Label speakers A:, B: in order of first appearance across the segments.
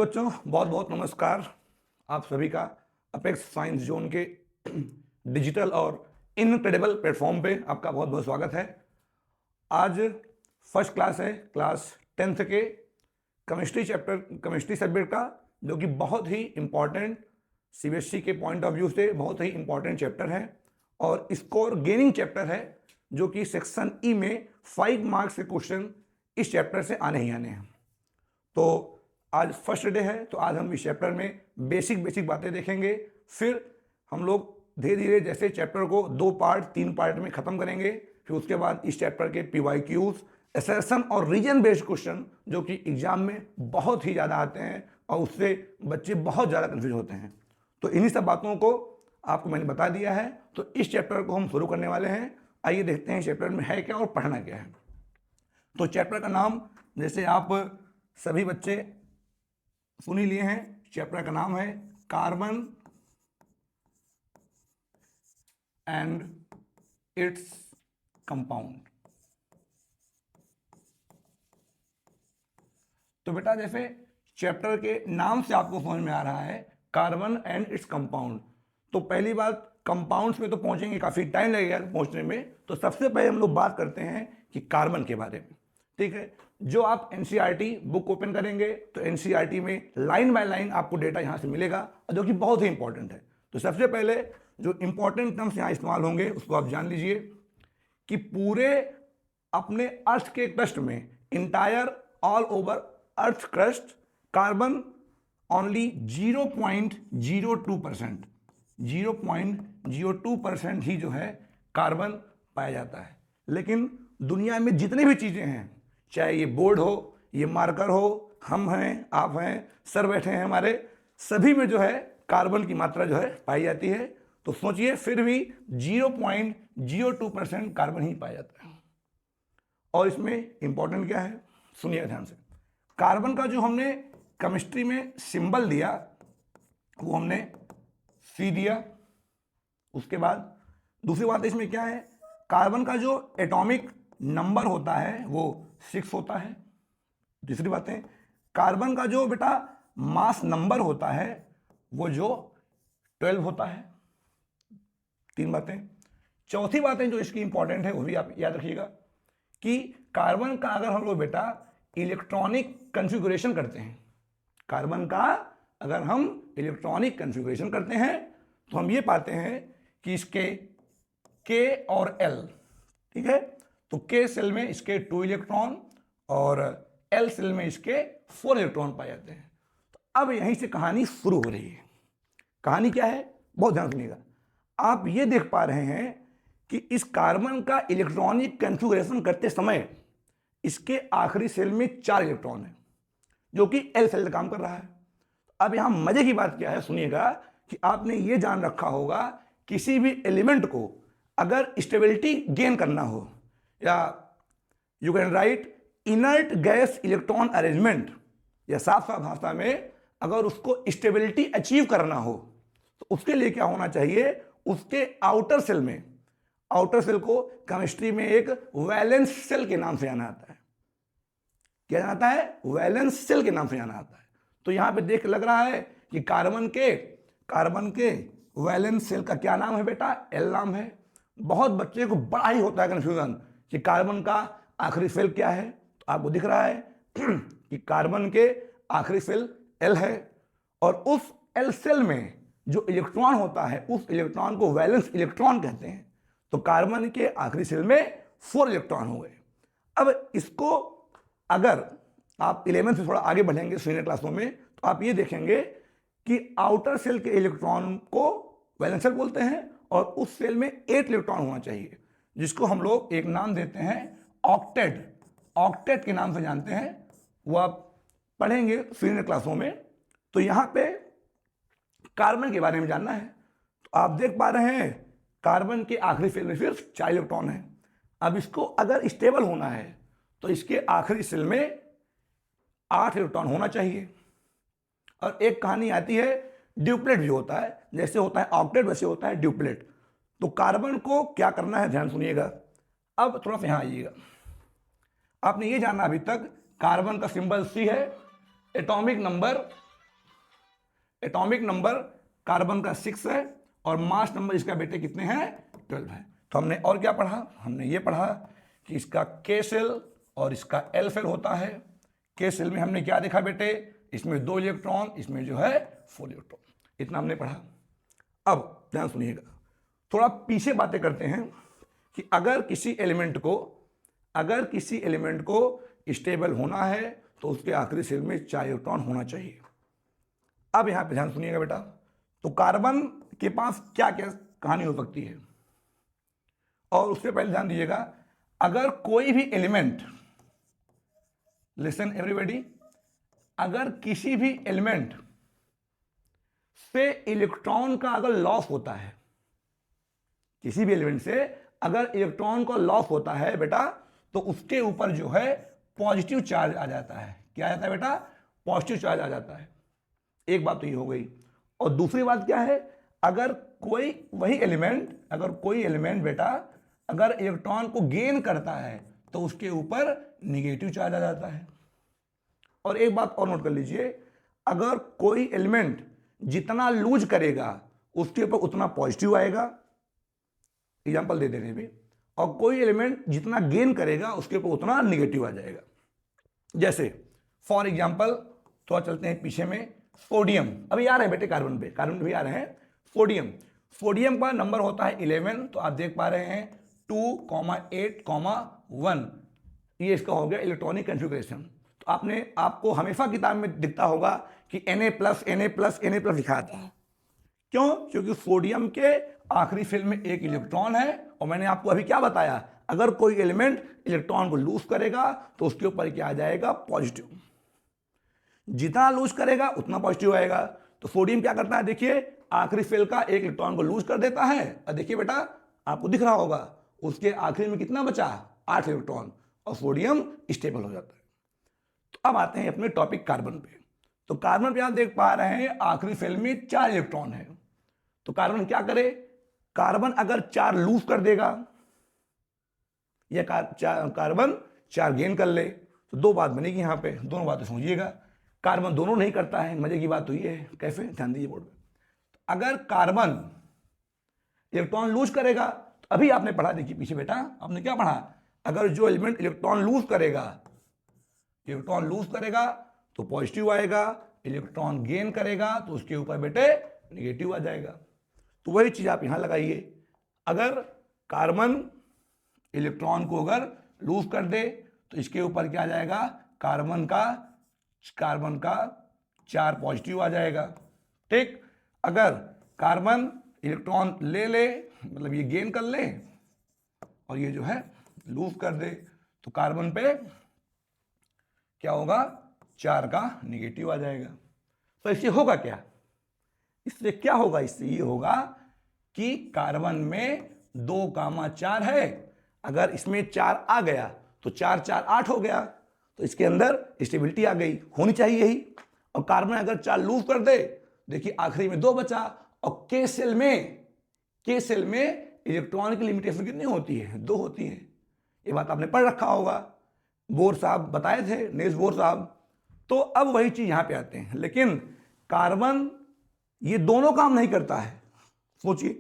A: Hello बच्चों, बहुत बहुत नमस्कार। आप सभी का अपेक्स साइंस जोन के डिजिटल और इनक्रेडिबल प्लेटफॉर्म पे आपका बहुत बहुत स्वागत है। आज फर्स्ट क्लास है, क्लास 10th के केमिस्ट्री सब्जेक्ट का, जो कि बहुत ही इम्पॉर्टेंट सीबीएसई के पॉइंट ऑफ व्यू से बहुत ही इम्पॉर्टेंट चैप्टर है और स्कोर गेनिंग चैप्टर है, जो कि सेक्शन ई में 5 मार्क्स के क्वेश्चन इस चैप्टर से आने ही आने हैं। तो आज फर्स्ट डे है, तो आज हम इस चैप्टर में बेसिक बातें देखेंगे। फिर हम लोग धीरे धीरे जैसे चैप्टर को 2 पार्ट 3 पार्ट में ख़त्म करेंगे। फिर उसके बाद इस चैप्टर के PYQs, असर्शन और रीजन बेस्ड क्वेश्चन, जो कि एग्जाम में बहुत ही ज़्यादा आते हैं और उससे बच्चे बहुत ज़्यादा कन्फ्यूज होते हैं। तो इन्हीं सब बातों को आपको मैंने बता दिया है। तो इस चैप्टर को हम शुरू करने वाले हैं। आइए देखते हैं चैप्टर में है क्या और पढ़ना क्या है। तो चैप्टर का नाम जैसे आप सभी बच्चे सुन ही लिए हैं, चैप्टर का नाम है कार्बन एंड इट्स कंपाउंड। तो बेटा जैसे चैप्टर के नाम से आपको समझ में आ रहा है कार्बन एंड इट्स कंपाउंड, तो पहली बात कंपाउंड्स में तो पहुंचेंगे, काफी टाइम लगेगा पहुंचने में। तो सबसे पहले हम लोग बात करते हैं कि कार्बन के बारे में। ठीक है, जो आप एनसीईआरटी बुक ओपन करेंगे तो एनसीईआरटी में लाइन बाय लाइन आपको डेटा यहां से मिलेगा, जो कि बहुत ही इंपॉर्टेंट है। तो सबसे पहले जो इंपॉर्टेंट टर्म्स यहां इस्तेमाल होंगे उसको आप जान लीजिए कि पूरे अपने अर्थ के क्रस्ट में, entire all over earth crust, carbon only 0.02%, 0.02% ही जो है कार्बन पाया जाता है। लेकिन दुनिया में जितनी भी चीजें हैं, चाहे ये बोर्ड हो, ये मार्कर हो, हम हैं, आप हैं, सर बैठे हैं हमारे, सभी में जो है कार्बन की मात्रा जो है पाई जाती है। तो सोचिए फिर भी 0.02% कार्बन ही पाया जाता है। और इसमें इंपॉर्टेंट क्या है, सुनिए ध्यान से। कार्बन का जो हमने केमिस्ट्री में सिंबल दिया वो हमने C दिया। उसके बाद दूसरी बात इसमें क्या है, कार्बन का जो एटॉमिक नंबर होता है वो 6 होता है। तीसरी बात है, कार्बन का जो बेटा मास नंबर होता है वो जो 12 होता है। 3 बातें। चौथी बातें जो इसकी इंपॉर्टेंट है वो भी आप याद रखिएगा कि कार्बन का अगर हम लोग बेटा इलेक्ट्रॉनिक कन्फिगुरेशन करते हैं, कार्बन का अगर हम इलेक्ट्रॉनिक कन्फिगुरेशन करते हैं तो हम ये पाते हैं कि इसके K और L, ठीक है, तो K सेल में इसके 2 इलेक्ट्रॉन और L सेल में इसके 4 इलेक्ट्रॉन पाए जाते हैं। तो अब यहीं से कहानी शुरू हो रही है। कहानी क्या है, बहुत ध्यान सुनिएगा। आप ये देख पा रहे हैं कि इस कार्बन का इलेक्ट्रॉनिक कन्फिगुरेशन करते समय इसके आखिरी सेल में 4 इलेक्ट्रॉन है, जो कि L सेल का काम कर रहा है। अब यहां मजे की बात क्या है, सुनिएगा कि आपने ये जान रखा होगा किसी भी एलिमेंट को अगर स्टेबिलिटी गेन करना हो, या you can write inert gas electron arrangement, या साफ साफ भाषा में अगर उसको स्टेबिलिटी अचीव करना हो तो उसके लिए क्या होना चाहिए, उसके आउटर सेल में, आउटर सेल को केमिस्ट्री में एक वैलेंस सेल के नाम से जाना जाता है। क्या जाना है, वैलेंस सेल के नाम से जाना जाता है। तो यहां पे देख लग रहा है कि कार्बन के वैलेंस सेल का क्या नाम है बेटा, L नाम है। बहुत बच्चे को बड़ा ही होता है कंफ्यूजन कि कार्बन का आखिरी सेल क्या है। तो आपको दिख रहा है कि कार्बन के आखिरी सेल L है और उस L सेल में जो इलेक्ट्रॉन होता है उस इलेक्ट्रॉन को वैलेंस इलेक्ट्रॉन कहते हैं। तो कार्बन के आखिरी सेल में 4 इलेक्ट्रॉन हो गए। अब इसको अगर आप 11 से थोड़ा आगे बढ़ेंगे सीनियर क्लासों में तो आप ये देखेंगे कि आउटर सेल के इलेक्ट्रॉन को वैलेंस सेल बोलते हैं और उस सेल में 8 इलेक्ट्रॉन होना चाहिए, जिसको हम लोग एक नाम देते हैं ऑक्टेट, ऑक्टेट के नाम से जानते हैं। वो आप पढ़ेंगे सीनियर क्लासों में। तो यहां पे कार्बन के बारे में जानना है। तो आप देख पा रहे हैं कार्बन के आखिरी सेल में सिर्फ 4 इलेक्ट्रॉन है। अब इसको अगर स्टेबल होना है तो इसके आखिरी सेल में 8 इलेक्ट्रॉन होना चाहिए। और एक कहानी आती है, ड्यूप्लेट भी होता है, जैसे होता है ऑक्टेट वैसे होता है ड्यूप्लेट। तो कार्बन को क्या करना है, ध्यान सुनिएगा। अब थोड़ा सा यहां आइएगा। आपने ये जाना अभी तक कार्बन का सिंबल C है, atomic number atomic number carbon का 6 है और मास नंबर इसका बेटे कितने हैं 12 है। तो हमने और क्या पढ़ा, हमने ये पढ़ा कि इसका के सेल और इसका एल सेल होता है। के सेल में हमने क्या देखा बेटे, इसमें 2 इलेक्ट्रॉन, इसमें जो है 4 इलेक्ट्रॉन, इतना हमने पढ़ा। अब ध्यान सुनिएगा, थोड़ा पीछे बातें करते हैं कि अगर किसी एलिमेंट को स्टेबल होना है तो उसके आखिरी सेल में 4 इलेक्ट्रॉन होना चाहिए। अब यहां पे ध्यान सुनिएगा बेटा, तो कार्बन के पास क्या क्या कहानी हो सकती है, और उससे पहले ध्यान दीजिएगा, अगर कोई भी एलिमेंट, लिसन एवरीबॉडी, अगर किसी भी एलिमेंट से इलेक्ट्रॉन का अगर लॉस होता है, किसी भी एलिमेंट से अगर इलेक्ट्रॉन का लॉस होता है बेटा, तो उसके ऊपर जो है पॉजिटिव चार्ज आ जाता है। क्या आ जाता है बेटा, पॉजिटिव चार्ज आ जाता है। एक बात तो ये हो गई। और दूसरी बात क्या है, अगर कोई एलिमेंट बेटा अगर इलेक्ट्रॉन को गेन करता है तो उसके ऊपर निगेटिव चार्ज आ जाता है। और एक बात और नोट कर लीजिए, अगर कोई एलिमेंट जितना लूज करेगा उसके ऊपर उतना पॉजिटिव आएगा, एग्जांपल दे रहे भी, और कोई एलिमेंट जितना गेन करेगा उसके ऊपर उतना निगेटिव आ जाएगा। जैसे फॉर एग्जांपल, थोड़ा चलते हैं पीछे में, सोडियम अभी आ रहे हैं बेटे, कार्बन पे भी आ रहे हैं। सोडियम का नंबर होता है 11, तो आप देख पा रहे हैं 2,8,1, ये इसका हो गया इलेक्ट्रॉनिक कॉन्फ़िगरेशन। तो आपको हमेशा किताब में दिखता होगा कि Na+, लिखा आता है। क्यों? क्योंकि सोडियम के आखिरी सेल में एक इलेक्ट्रॉन है, और मैंने आपको अभी क्या बताया, अगर कोई एलिमेंट इलेक्ट्रॉन को लूज करेगा तो उसके ऊपर क्या आ जाएगा, पॉजिटिव। जितना लूज करेगा उतना पॉजिटिव आएगा। तो सोडियम क्या करता है, देखिए आखिरी सेल का एक इलेक्ट्रॉन को लूज कर देता है, और देखिए बेटा आपको दिख रहा होगा उसके आखिरी में कितना बचा, 8 इलेक्ट्रॉन, और सोडियम स्टेबल हो जाता है। तो अब आते हैं अपने टॉपिक कार्बन पे। तो कार्बन पे आप देख पा रहे हैं आखिरी सेल में 4 इलेक्ट्रॉन है। तो कार्बन क्या करे, कार्बन अगर 4 लूज कर देगा या कार्बन 4 गेन कर ले, तो 2 बात बनेगी यहां पे, दोनों बातें समझिएगा। कार्बन दोनों नहीं करता है, मजे की बात तो ये है, कैसे, ध्यान दीजिए बोर्ड पे। अगर कार्बन इलेक्ट्रॉन लूज करेगा, तो अभी आपने पढ़ा, देखिए पीछे बेटा आपने क्या पढ़ा, अगर जो एलिमेंट इलेक्ट्रॉन लूज करेगा तो पॉजिटिव आएगा, इलेक्ट्रॉन गेन करेगा तो उसके ऊपर बेटे निगेटिव आ जाएगा। तो वही चीज आप यहां लगाइए, अगर कार्बन इलेक्ट्रॉन को अगर लूज कर दे तो इसके ऊपर क्या आ जाएगा, कार्बन का 4 पॉजिटिव आ जाएगा। ठीक, अगर कार्बन इलेक्ट्रॉन ले मतलब ये गेन कर ले और ये जो है लूज कर दे, तो कार्बन पे क्या होगा, 4 का निगेटिव आ जाएगा। तो इससे होगा क्या, इससे क्या होगा, इससे ये होगा कि कार्बन में 2,4 है, अगर इसमें 4 आ गया तो 4 4 8 हो गया, तो इसके अंदर स्टेबिलिटी आ गई, होनी चाहिए यही। और कार्बन अगर 4 लूज कर दे, देखिए आखिरी में 2 बचा, और के सेल में इलेक्ट्रॉन की लिमिटेशन कितनी होती है, 2 होती है। ये बात आपने पढ़ रखा होगा, बोर साहब बताए थे, नेल्स बोर साहब। तो अब वही चीज यहां पे आते हैं, लेकिन कार्बन ये दोनों काम नहीं करता है। सोचिए,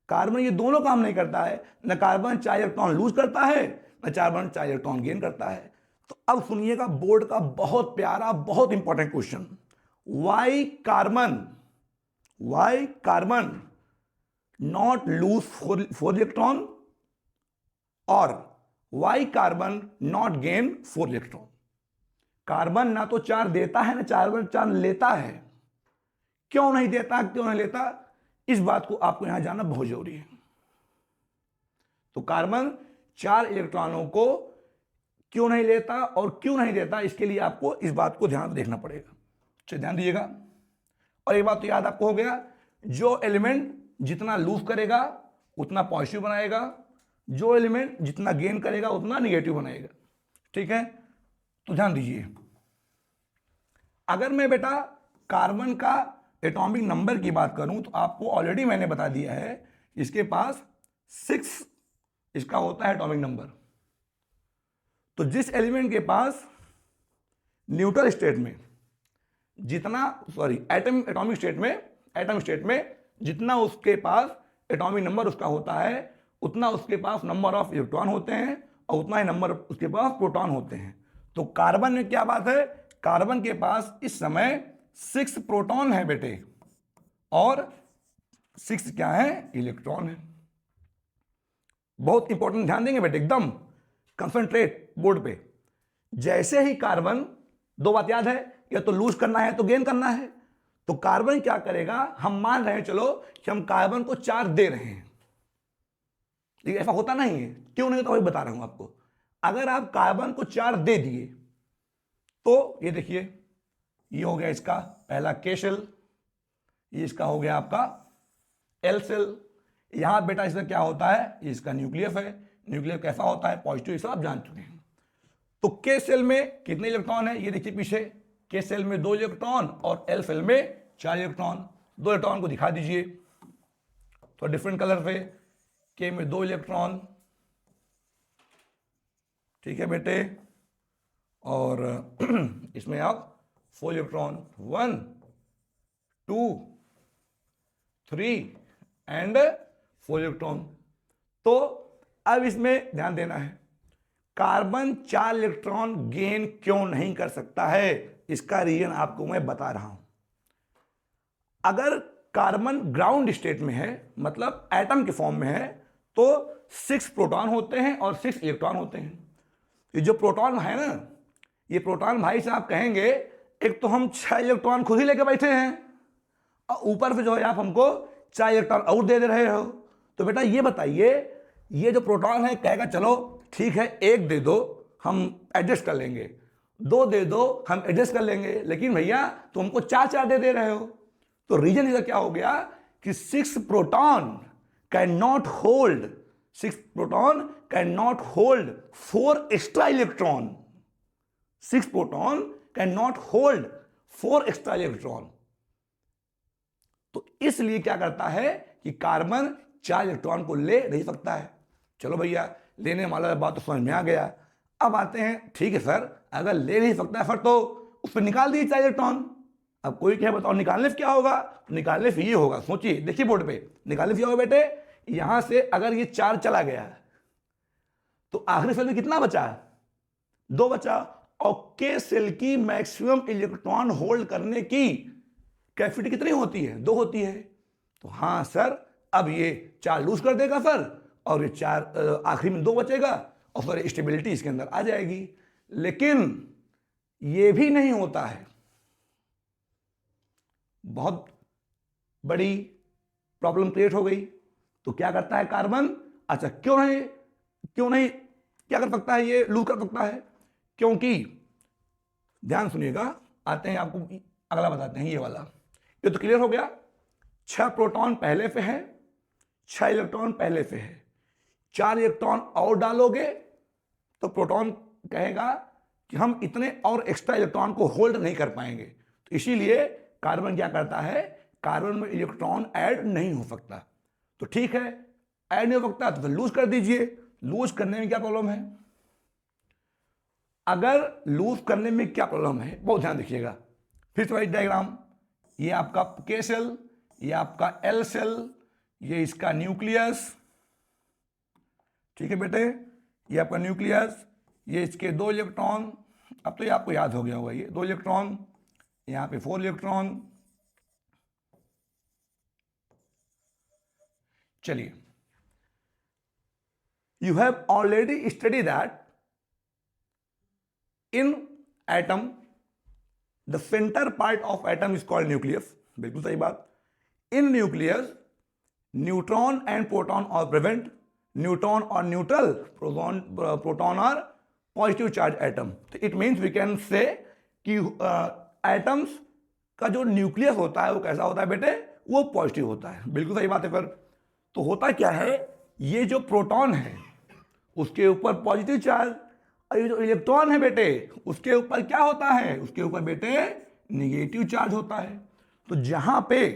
A: कार्बन ये दोनों काम नहीं करता है, न कार्बन 4 इलेक्ट्रॉन लूज करता है, न कार्बन 4 इलेक्ट्रॉन गेन करता है। तो अब सुनिएगा बोर्ड का बहुत प्यारा, बहुत important question, why carbon not lose 4 electron, और why carbon not gain 4 electron. Carbon ना तो 4 देता है, ना 4 लेता है। क्यों नहीं देता, क्यों नहीं लेता, इस बात को आपको यहां जानना बहुत जरूरी है। तो कार्बन 4 इलेक्ट्रॉनों को क्यों नहीं लेता और क्यों नहीं देता, इसके लिए आपको इस बात को ध्यान देखना पड़ेगा। चलिए ध्यान दीजिएगा। और एक बात तो याद आपको हो गया, जो एलिमेंट जितना लूज करेगा उतना पॉजिटिव बनाएगा, जो एलिमेंट जितना गेन करेगा उतना निगेटिव बनाएगा। ठीक है, तो ध्यान दीजिए, अगर मैं बेटा कार्बन का एटॉमिक नंबर की बात करूं तो आपको ऑलरेडी मैंने बता दिया है, इसके पास 6 इसका होता है एटॉमिक नंबर। तो जिस एलिमेंट के पास न्यूट्रल स्टेट में एटॉमिक स्टेट में जितना उसके पास एटॉमिक नंबर उसका होता है उतना उसके पास नंबर ऑफ इलेक्ट्रॉन होते हैं और उतना ही नंबर उसके पास प्रोटॉन होते हैं। तो कार्बन में क्या बात है, कार्बन के पास इस समय 6 प्रोटॉन है बेटे और 6 क्या है, इलेक्ट्रॉन है। बहुत इंपॉर्टेंट, ध्यान देंगे बेटे, एकदम कंसंट्रेट बोर्ड पे। जैसे ही कार्बन, दो बात याद है, या तो लूज करना है तो गेन करना है। तो कार्बन क्या करेगा, हम मान रहे हैं चलो कि हम कार्बन को चार्ज दे रहे हैं, लेकिन ऐसा होता नहीं है। क्यों नहीं होता वही बता रहा हूं आपको। अगर आप कार्बन को चार्ज दे दिए तो ये देखिए, ये हो गया इसका पहला के सेल, ये इसका हो गया आपका एल सेल। यहां बेटा इसका क्या होता है, ये इसका न्यूक्लियस है। न्यूक्लियस कैसा होता है, पॉजिटिव, ये सब आप जान चुके हैं। तो के सेल में कितने इलेक्ट्रॉन है, ये देखिए पीछे, के सेल में 2 इलेक्ट्रॉन और एल सेल में 4 इलेक्ट्रॉन। 2 इलेक्ट्रॉन को दिखा दीजिए तो डिफरेंट कलर पे, के में 2 इलेक्ट्रॉन, ठीक है बेटे, और इसमें आप 4 इलेक्ट्रॉन, 1 2 3 एंड 4 इलेक्ट्रॉन। तो अब इसमें ध्यान देना है, कार्बन 4 इलेक्ट्रॉन गेन क्यों नहीं कर सकता है, इसका रीजन आपको मैं बता रहा हूं। अगर कार्बन ग्राउंड स्टेट में है, मतलब एटम के फॉर्म में है, तो 6 प्रोटॉन होते हैं और 6 इलेक्ट्रॉन होते हैं। ये जो प्रोटॉन है ना, ये प्रोटॉन भाई साहब कहेंगे, एक तो हम 6 इलेक्ट्रॉन खुद ही लेके बैठे हैं और ऊपर से जो है आप हमको 4 इलेक्ट्रॉन और दे रहे हो। तो बेटा ये बताइए, ये जो प्रोटॉन है कहेगा चलो ठीक है, 1 दे दो हम एडजस्ट कर लेंगे, 2 दे दो हम एडजस्ट कर लेंगे, लेकिन भैया तुम हमको 4 दे रहे हो। तो रीजन इसका क्या हो गया कि 6 proton can not hold 4 extra electron. 6 proton can not hold 4 extra electron. तो इसलिए क्या करता है कि कार्बन 4 इलेक्ट्रॉन को ले नहीं सकता है। चलो भैया, लेने वाला बात तो समझ में आ गया। अब आते हैं, ठीक है सर, अगर ले नहीं सकता है फिर तो उस पर निकाल दिए 4 इलेक्ट्रॉन। अब कोई क्या बताओ निकालने से क्या होगा, निकालने से ये होगा, सोचिए, देखिए बोर्ड पे, निकालने से क्या होगा बेटे, यहां से अगर ये 4 चला गया तो आखिरी सेल में कितना बचा, 2 बचा। और के सेल की मैक्सिमम इलेक्ट्रॉन होल्ड करने की कैपेसिटी कितनी होती है, 2 होती है। तो हाँ सर, अब ये 4 लूज कर देगा सर, और ये 4 आखिरी में 2 बचेगा और फिर स्टेबिलिटी इसके अंदर आ जाएगी। लेकिन ये भी नहीं होता है, बहुत बड़ी प्रॉब्लम क्रिएट हो गई। तो क्या करता है कार्बन, अच्छा क्यों नहीं क्या कर सकता है, ये लूज कर सकता है, क्योंकि ध्यान सुनिएगा, आते हैं आपको अगला बताते हैं, ये वाला। ये तो क्लियर हो गया, 6 प्रोटॉन पहले पे है, 6 इलेक्ट्रॉन पहले पे है, 4 इलेक्ट्रॉन और डालोगे तो प्रोटॉन कहेगा कि हम इतने और एक्स्ट्रा इलेक्ट्रॉन को होल्ड नहीं कर पाएंगे। तो इसीलिए कार्बन क्या करता है, कार्बन में इलेक्ट्रॉन ऐड नहीं हो सकता। तो ठीक है, ऐड नहीं हो सकता तो फिर लूज कर दीजिए। लूज करने में क्या प्रॉब्लम है, अगर लूज करने में क्या प्रॉब्लम है, बहुत ध्यान देखिएगा। फिर से डायग्राम, ये आपका के सेल, ये आपका एल सेल, ये इसका न्यूक्लियस, ठीक है बेटे, ये आपका न्यूक्लियस, ये इसके 2 इलेक्ट्रॉन, अब तो ये आपको याद हो गया होगा, ये 2 इलेक्ट्रॉन, यहां पे 4 इलेक्ट्रॉन। चलिए, you have already study that in atom the centre part of atom is called nucleus. बिल्कुल सही बात। In nucleus neutron and proton are present, neutron और न्यूट्रल, प्रोटॉन और पॉजिटिव चार्ज एटम। तो it means we can say कि atoms का जो nucleus होता है वो कैसा होता है बेटे, वो पॉजिटिव होता है। बिल्कुल सही बात है। फिर तो होता क्या है, ये जो प्रोटॉन है उसके ऊपर पॉजिटिव चार्ज, और ये जो इलेक्ट्रॉन है बेटे उसके ऊपर क्या होता है, उसके ऊपर बेटे निगेटिव चार्ज होता है। तो जहां पे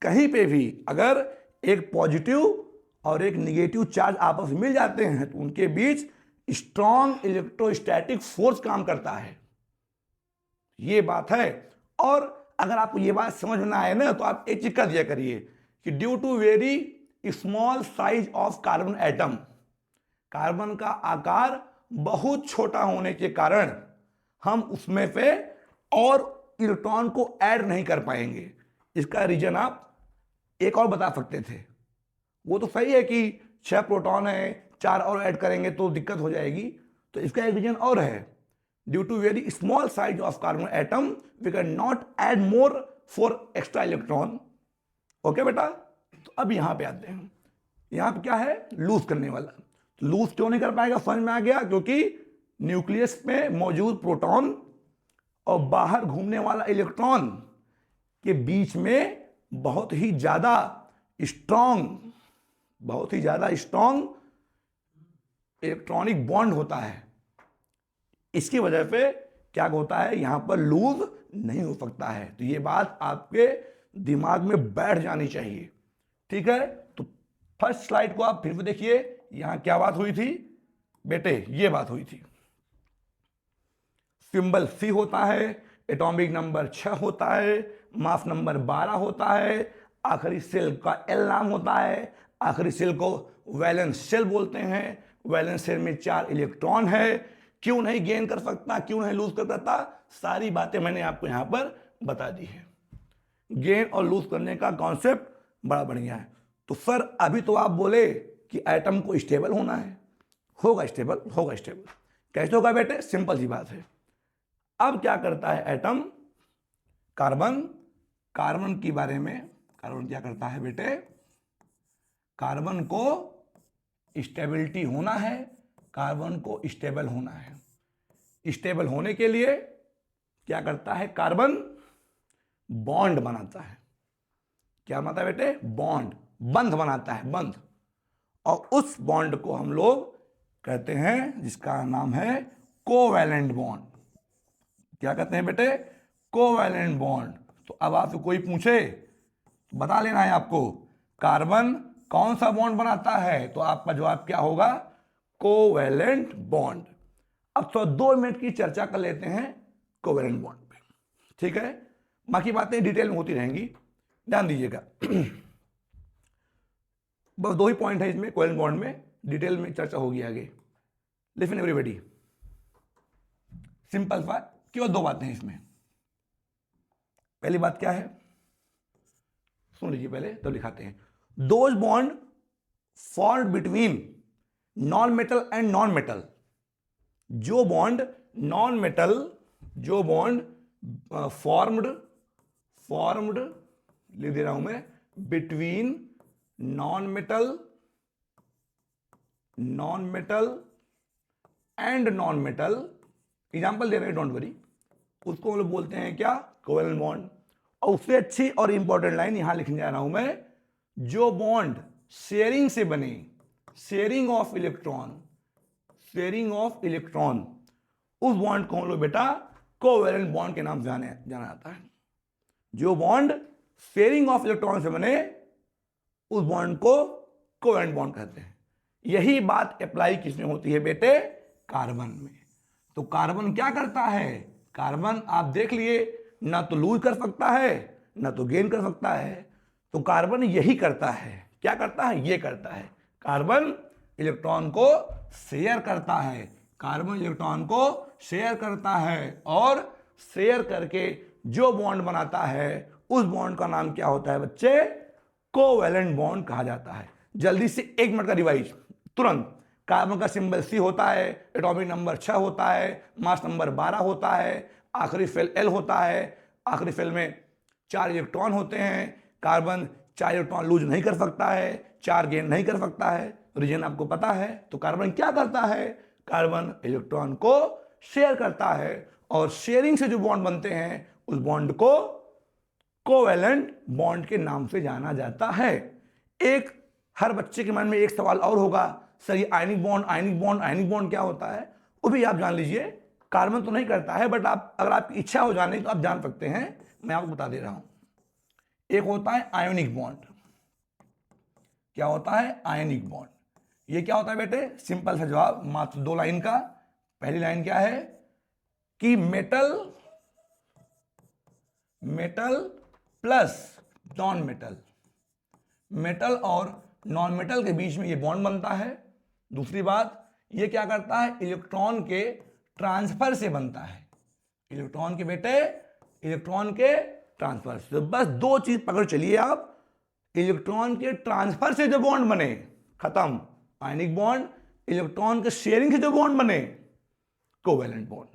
A: कहीं पे भी अगर एक पॉजिटिव और एक निगेटिव चार्ज आपस में मिल जाते हैं तो उनके बीच स्ट्रॉन्ग इलेक्ट्रोस्टैटिक फोर्स काम करता है। ये बात है। और अगर आपको ये बात समझ में ना आए ना, तो आप एक चीज कर दिया करिए कि due to very small size of carbon atom, carbon का आकार बहुत छोटा होने के कारण हम उसमें से और इलेक्ट्रॉन को ऐड नहीं कर पाएंगे। इसका रीजन आप एक और बता सकते थे। वो तो सही है कि 6 प्रोटॉन है, 4 और ऐड करेंगे तो दिक्कत हो जाएगी, तो इसका एक रीजन और है, due to very small size of carbon atom we can not add more four extra electron. Okay बेटा, तो अब यहां पे आते हैं। यहां पे क्या है, लूज करने वाला। तो लूज क्यों नहीं कर पाएगा, समझ में आ गया, क्योंकि न्यूक्लियस में मौजूद प्रोटॉन और बाहर घूमने वाला इलेक्ट्रॉन के बीच में बहुत ही ज्यादा स्ट्रॉन्ग इलेक्ट्रॉनिक बॉन्ड होता है। इसकी वजह से क्या होता है, यहां पर लूज नहीं हो सकता है। तो ये बात आपके दिमाग में बैठ जानी चाहिए, ठीक है। तो फर्स्ट स्लाइड को आप फिर से देखिए, यहां क्या बात हुई थी बेटे, ये बात हुई थी। सिंबल C होता है, एटॉमिक नंबर 6 होता है, मास नंबर 12 होता है, आखिरी सेल का L नाम होता है, आखिरी सेल को वैलेंस सेल बोलते हैं। वैलेंस सेल में 4 इलेक्ट्रॉन है। क्यों नहीं गेन कर सकता, क्यों नहीं लूज कर सकता, सारी बातें मैंने आपको यहां पर बता दी है। गेन और लूज करने का कॉन्सेप्ट बड़ा बढ़िया है। तो सर अभी तो आप बोले कि एटम को स्टेबल होना है, होगा स्टेबल। कैसे होगा बेटे, सिंपल सी बात है। अब क्या करता है एटम, कार्बन के बारे में, कार्बन क्या करता है बेटे, कार्बन को स्टेबिलिटी होना है, कार्बन को स्टेबल होना है। स्टेबल होने के लिए क्या करता है, कार्बन बॉन्ड बनाता है। क्या बनाता है बेटे, बॉन्ड, बंध बनाता है, बंध। और उस बॉन्ड को हम लोग कहते हैं, जिसका नाम है कोवैलेंट बॉन्ड। क्या कहते हैं बेटे, कोवैलेंट बॉन्ड। तो अब आपसे कोई पूछे तो बता लेना है आपको, कार्बन कौन सा बॉन्ड बनाता है, तो आपका जवाब क्या होगा, कोवैलेंट बॉन्ड। अब तो 2 मिनट की चर्चा कर लेते हैं कोवैलेंट बॉन्ड पे, ठीक है। बाकी बातें डिटेल में होती रहेंगी, ध्यान दीजिएगा। बस 2 ही पॉइंट है इसमें, कोवैलेंट बॉन्ड में डिटेल में चर्चा होगी आगे। लिसन एवरीबॉडी, सिंपल सा, केवल 2 बातें हैं इसमें। पहली बात क्या है, सुन लीजिए पहले तो लिखाते हैं। Those bond formed between non metal and non metal, जो बॉन्ड फॉर्म्ड लिख दे रहा हूं मैं, between non metal and non metal, example दे रहे हैं, डोंट वरी, उसको हम लोग बोलते हैं क्या, कोवैलेंट बॉन्ड। और उससे अच्छी और इंपॉर्टेंट लाइन यहां लिखने जा रहा हूं मैं, जो बॉन्ड शेयरिंग से बने, शेयरिंग ऑफ इलेक्ट्रॉन, उस बॉन्ड को हम लोग बेटा कोवैलेंट बॉन्ड के नाम से जाना जाता है। जो बॉन्ड शेयरिंग ऑफ इलेक्ट्रॉन से बने, उस बॉन्ड को कोवैलेंट बॉन्ड कहते हैं। यही बात अप्लाई किसमें होती है बेटे, कार्बन में। तो कार्बन क्या करता है, कार्बन आप देख लिए, ना तो लूज कर सकता है ना तो गेन कर सकता है। तो कार्बन यही करता है, क्या करता है, ये करता है, कार्बन इलेक्ट्रॉन को शेयर करता है, और शेयर करके जो बॉन्ड बनाता है, उस बॉन्ड का नाम क्या होता है बच्चे, कोवैलेंट बॉन्ड कहा जाता है। जल्दी से 1 मिनट का रिवाइज तुरंत। कार्बन का सिंबल C होता है, एटॉमिक नंबर 6 होता है, मास नंबर 12 होता है, आखिरी सेल L होता है, आखिरी सेल में 4 इलेक्ट्रॉन होते हैं। कार्बन 4 इलेक्ट्रॉन लूज नहीं कर सकता है, 4 गेन नहीं कर सकता है, रीजन आपको पता है। तो कार्बन क्या करता है, कार्बन इलेक्ट्रॉन को शेयर करता है, और शेयरिंग से जो बॉन्ड बनते हैं, उस बॉन्ड को कोवैलेंट बॉन्ड के नाम से जाना जाता है। एक हर बच्चे के मन में एक सवाल और होगा, सर ये आयनिक बॉन्ड क्या होता है, वो भी आप जान लीजिए। कार्बन तो नहीं करता है, बट आप अगर आपकी इच्छा हो जाने तो आप जान सकते हैं, मैं आपको बता दे रहा हूं। एक होता है आयोनिक बॉन्ड। क्या होता है, आयनिक बॉन्ड। ये क्या होता है बेटे, सिंपल सा जवाब, मात्र 2 लाइन का। पहली लाइन क्या है कि metal metal plus non metal, metal और नॉन मेटल के बीच में ये बॉन्ड बनता है। दूसरी बात, ये क्या करता है, इलेक्ट्रॉन के ट्रांसफर से बनता है, इलेक्ट्रॉन के बेटे, इलेक्ट्रॉन के ट्रांसफर से। तो बस दो चीज पकड़ चलिए आप, इलेक्ट्रॉन के ट्रांसफर से जो बॉन्ड बने खत्म आयनिक बॉन्ड, इलेक्ट्रॉन के शेयरिंग से जो बॉन्ड बने कोवैलेंट बॉन्ड।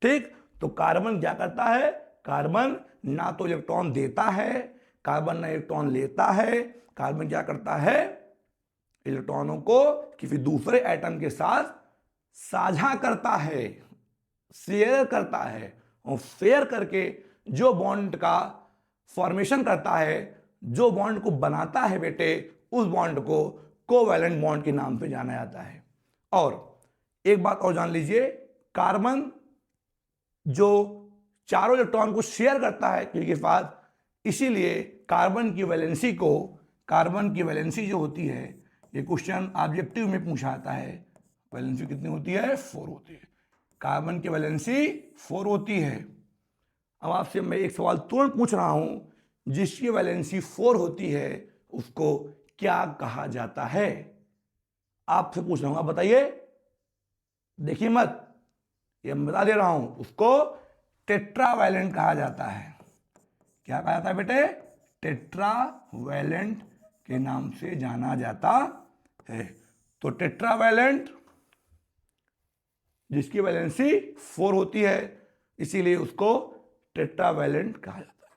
A: ठीक, तो कार्बन क्या करता है, कार्बन ना तो इलेक्ट्रॉन देता है, कार्बन ना इलेक्ट्रॉन लेता है, कार्बन क्या करता है, इलेक्ट्रॉनों को किसी दूसरे एटम के साथ साझा करता है, शेयर करता है, और शेयर करके जो बॉन्ड का फॉर्मेशन करता है, जो बॉन्ड को बनाता है बेटे, उस बॉन्ड को कोवैलेंट बॉन्ड के नाम से जाना जाता है। और एक बात और जान लीजिए, कार्बन जो चारों इलेक्ट्रॉन को शेयर करता है के साथ, इसीलिए कार्बन की वैलेंसी को, कार्बन की वैलेंसी जो होती है, ये क्वेश्चन ऑब्जेक्टिव में पूछा आता है, वैलेंसी कितनी होती है, 4 होती है, कार्बन की वैलेंसी 4 होती है। अब आपसे मैं एक सवाल तुरंत पूछ रहा हूं, जिसकी वैलेंसी 4 होती है उसको क्या कहा जाता है, आपसे पूछ रहा हूं, आप बताइए, देखिए मत, ये मैं बता दे रहा हूं, उसको टेट्रावैलेंट कहा जाता है। क्या कहा जाता है बेटे, टेट्रावैलेंट के नाम से जाना जाता है। तो टेट्रावैलेंट जिसकी वैलेंसी 4 होती है, इसीलिए उसको टेट्रावैलेंट कहा जाता है।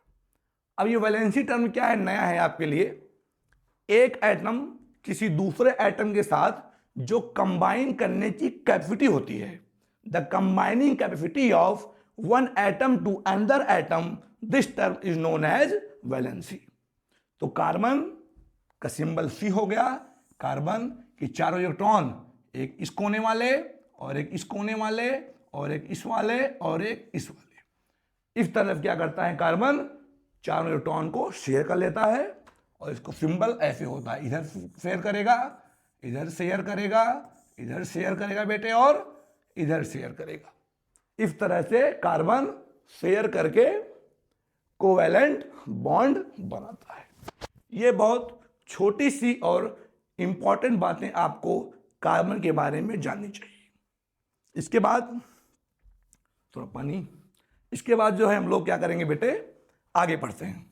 A: अब ये वैलेंसी टर्म क्या है, नया है आपके लिए, एक एटम किसी दूसरे एटम के साथ जो कंबाइन करने की कैपेसिटी होती है, the combining capacity of one atom to another atom, this term is known as valency. तो कार्बन का सिंबल C हो गया, कार्बन की चारों इलेक्ट्रॉन, एक इस कोने वाले और एक इस कोने वाले और एक इस वाले और एक इस वाले, इस तरफ क्या करता है, कार्बन चारों इलेक्ट्रॉन को शेयर कर लेता है, और इसको सिंबल ऐसे होता है, इधर शेयर करेगा, इधर शेयर करेगा, इधर शेयर करेगा बेटे, और इधर शेयर करेगा। इस तरह से कार्बन शेयर करके कोवैलेंट बॉन्ड बनाता है। ये बहुत छोटी सी और इंपॉर्टेंट बातें आपको कार्बन के बारे में जाननी चाहिए। इसके बाद थोड़ा पानी, इसके बाद जो है हम लोग क्या करेंगे बेटे, आगे पढ़ते हैं।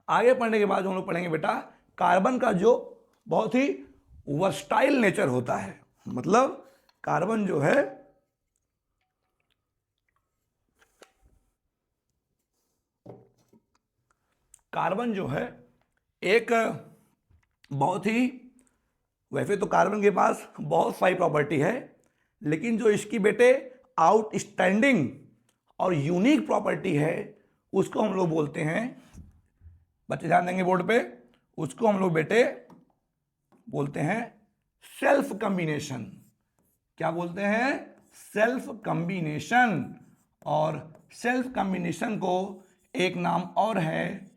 A: आगे पढ़ने के बाद हम लोग पढ़ेंगे बेटा, कार्बन का जो बहुत ही वर्सटाइल नेचर होता है, मतलब कार्बन जो है एक बहुत ही, वैसे तो कार्बन के पास बहुत सारी प्रॉपर्टी है, लेकिन जो इसकी बेटे आउटस्टैंडिंग और यूनिक प्रॉपर्टी है, उसको हम लोग बोलते हैं, बच्चे ध्यान देंगे बोर्ड पे, उसको हम लोग बेटे बोलते हैं सेल्फ कॉम्बिनेशन। क्या बोलते हैं, सेल्फ कॉम्बिनेशन। और सेल्फ कॉम्बिनेशन को एक नाम और है,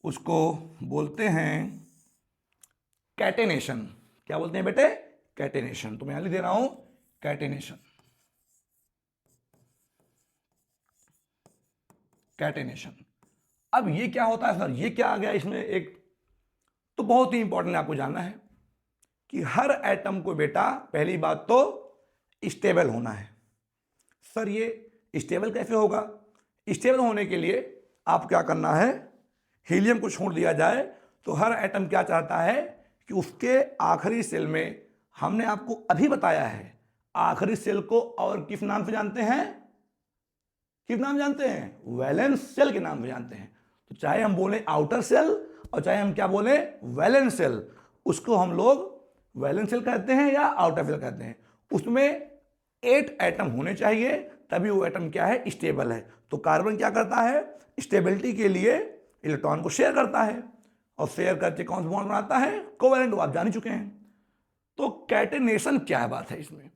A: उसको बोलते हैं कैटेनेशन। क्या बोलते हैं बेटे, कैटेनेशन। तो मैं यहां लिख दे रहा हूं, कैटेनेशन, कैटेनेशन। अब ये क्या होता है सर, ये क्या आ गया इसमें, एक तो बहुत ही इंपॉर्टेंट आपको जानना है कि हर एटम को बेटा पहली बात तो स्टेबल होना है। सर ये स्टेबल कैसे होगा, स्टेबल होने के लिए आप क्या करना है, हीलियम को छोड़ दिया जाए तो हर एटम क्या चाहता है कि उसके आखिरी सेल में, हमने आपको अभी बताया है, आखिरी सेल को और किस नाम से जानते हैं, किस नाम जानते हैं, वैलेंस सेल के नाम से जानते हैं। तो चाहे हम बोले आउटर सेल और चाहे हम क्या बोले वैलेंस सेल, उसको हम लोग वैलेंस सेल कहते हैं या आउटर सेल कहते हैं। उसमें 8 एटम होने चाहिए, तभी वो एटम क्या है, स्टेबल है। तो कार्बन क्या करता है, स्टेबिलिटी के लिए इलेक्ट्रॉन को शेयर करता है, और शेयर करके कौन सा बॉन्ड बनाता है, कोवैलेंट, आप जान ही चुके हैं। तो कैटेनेशन क्या बात है इसमें,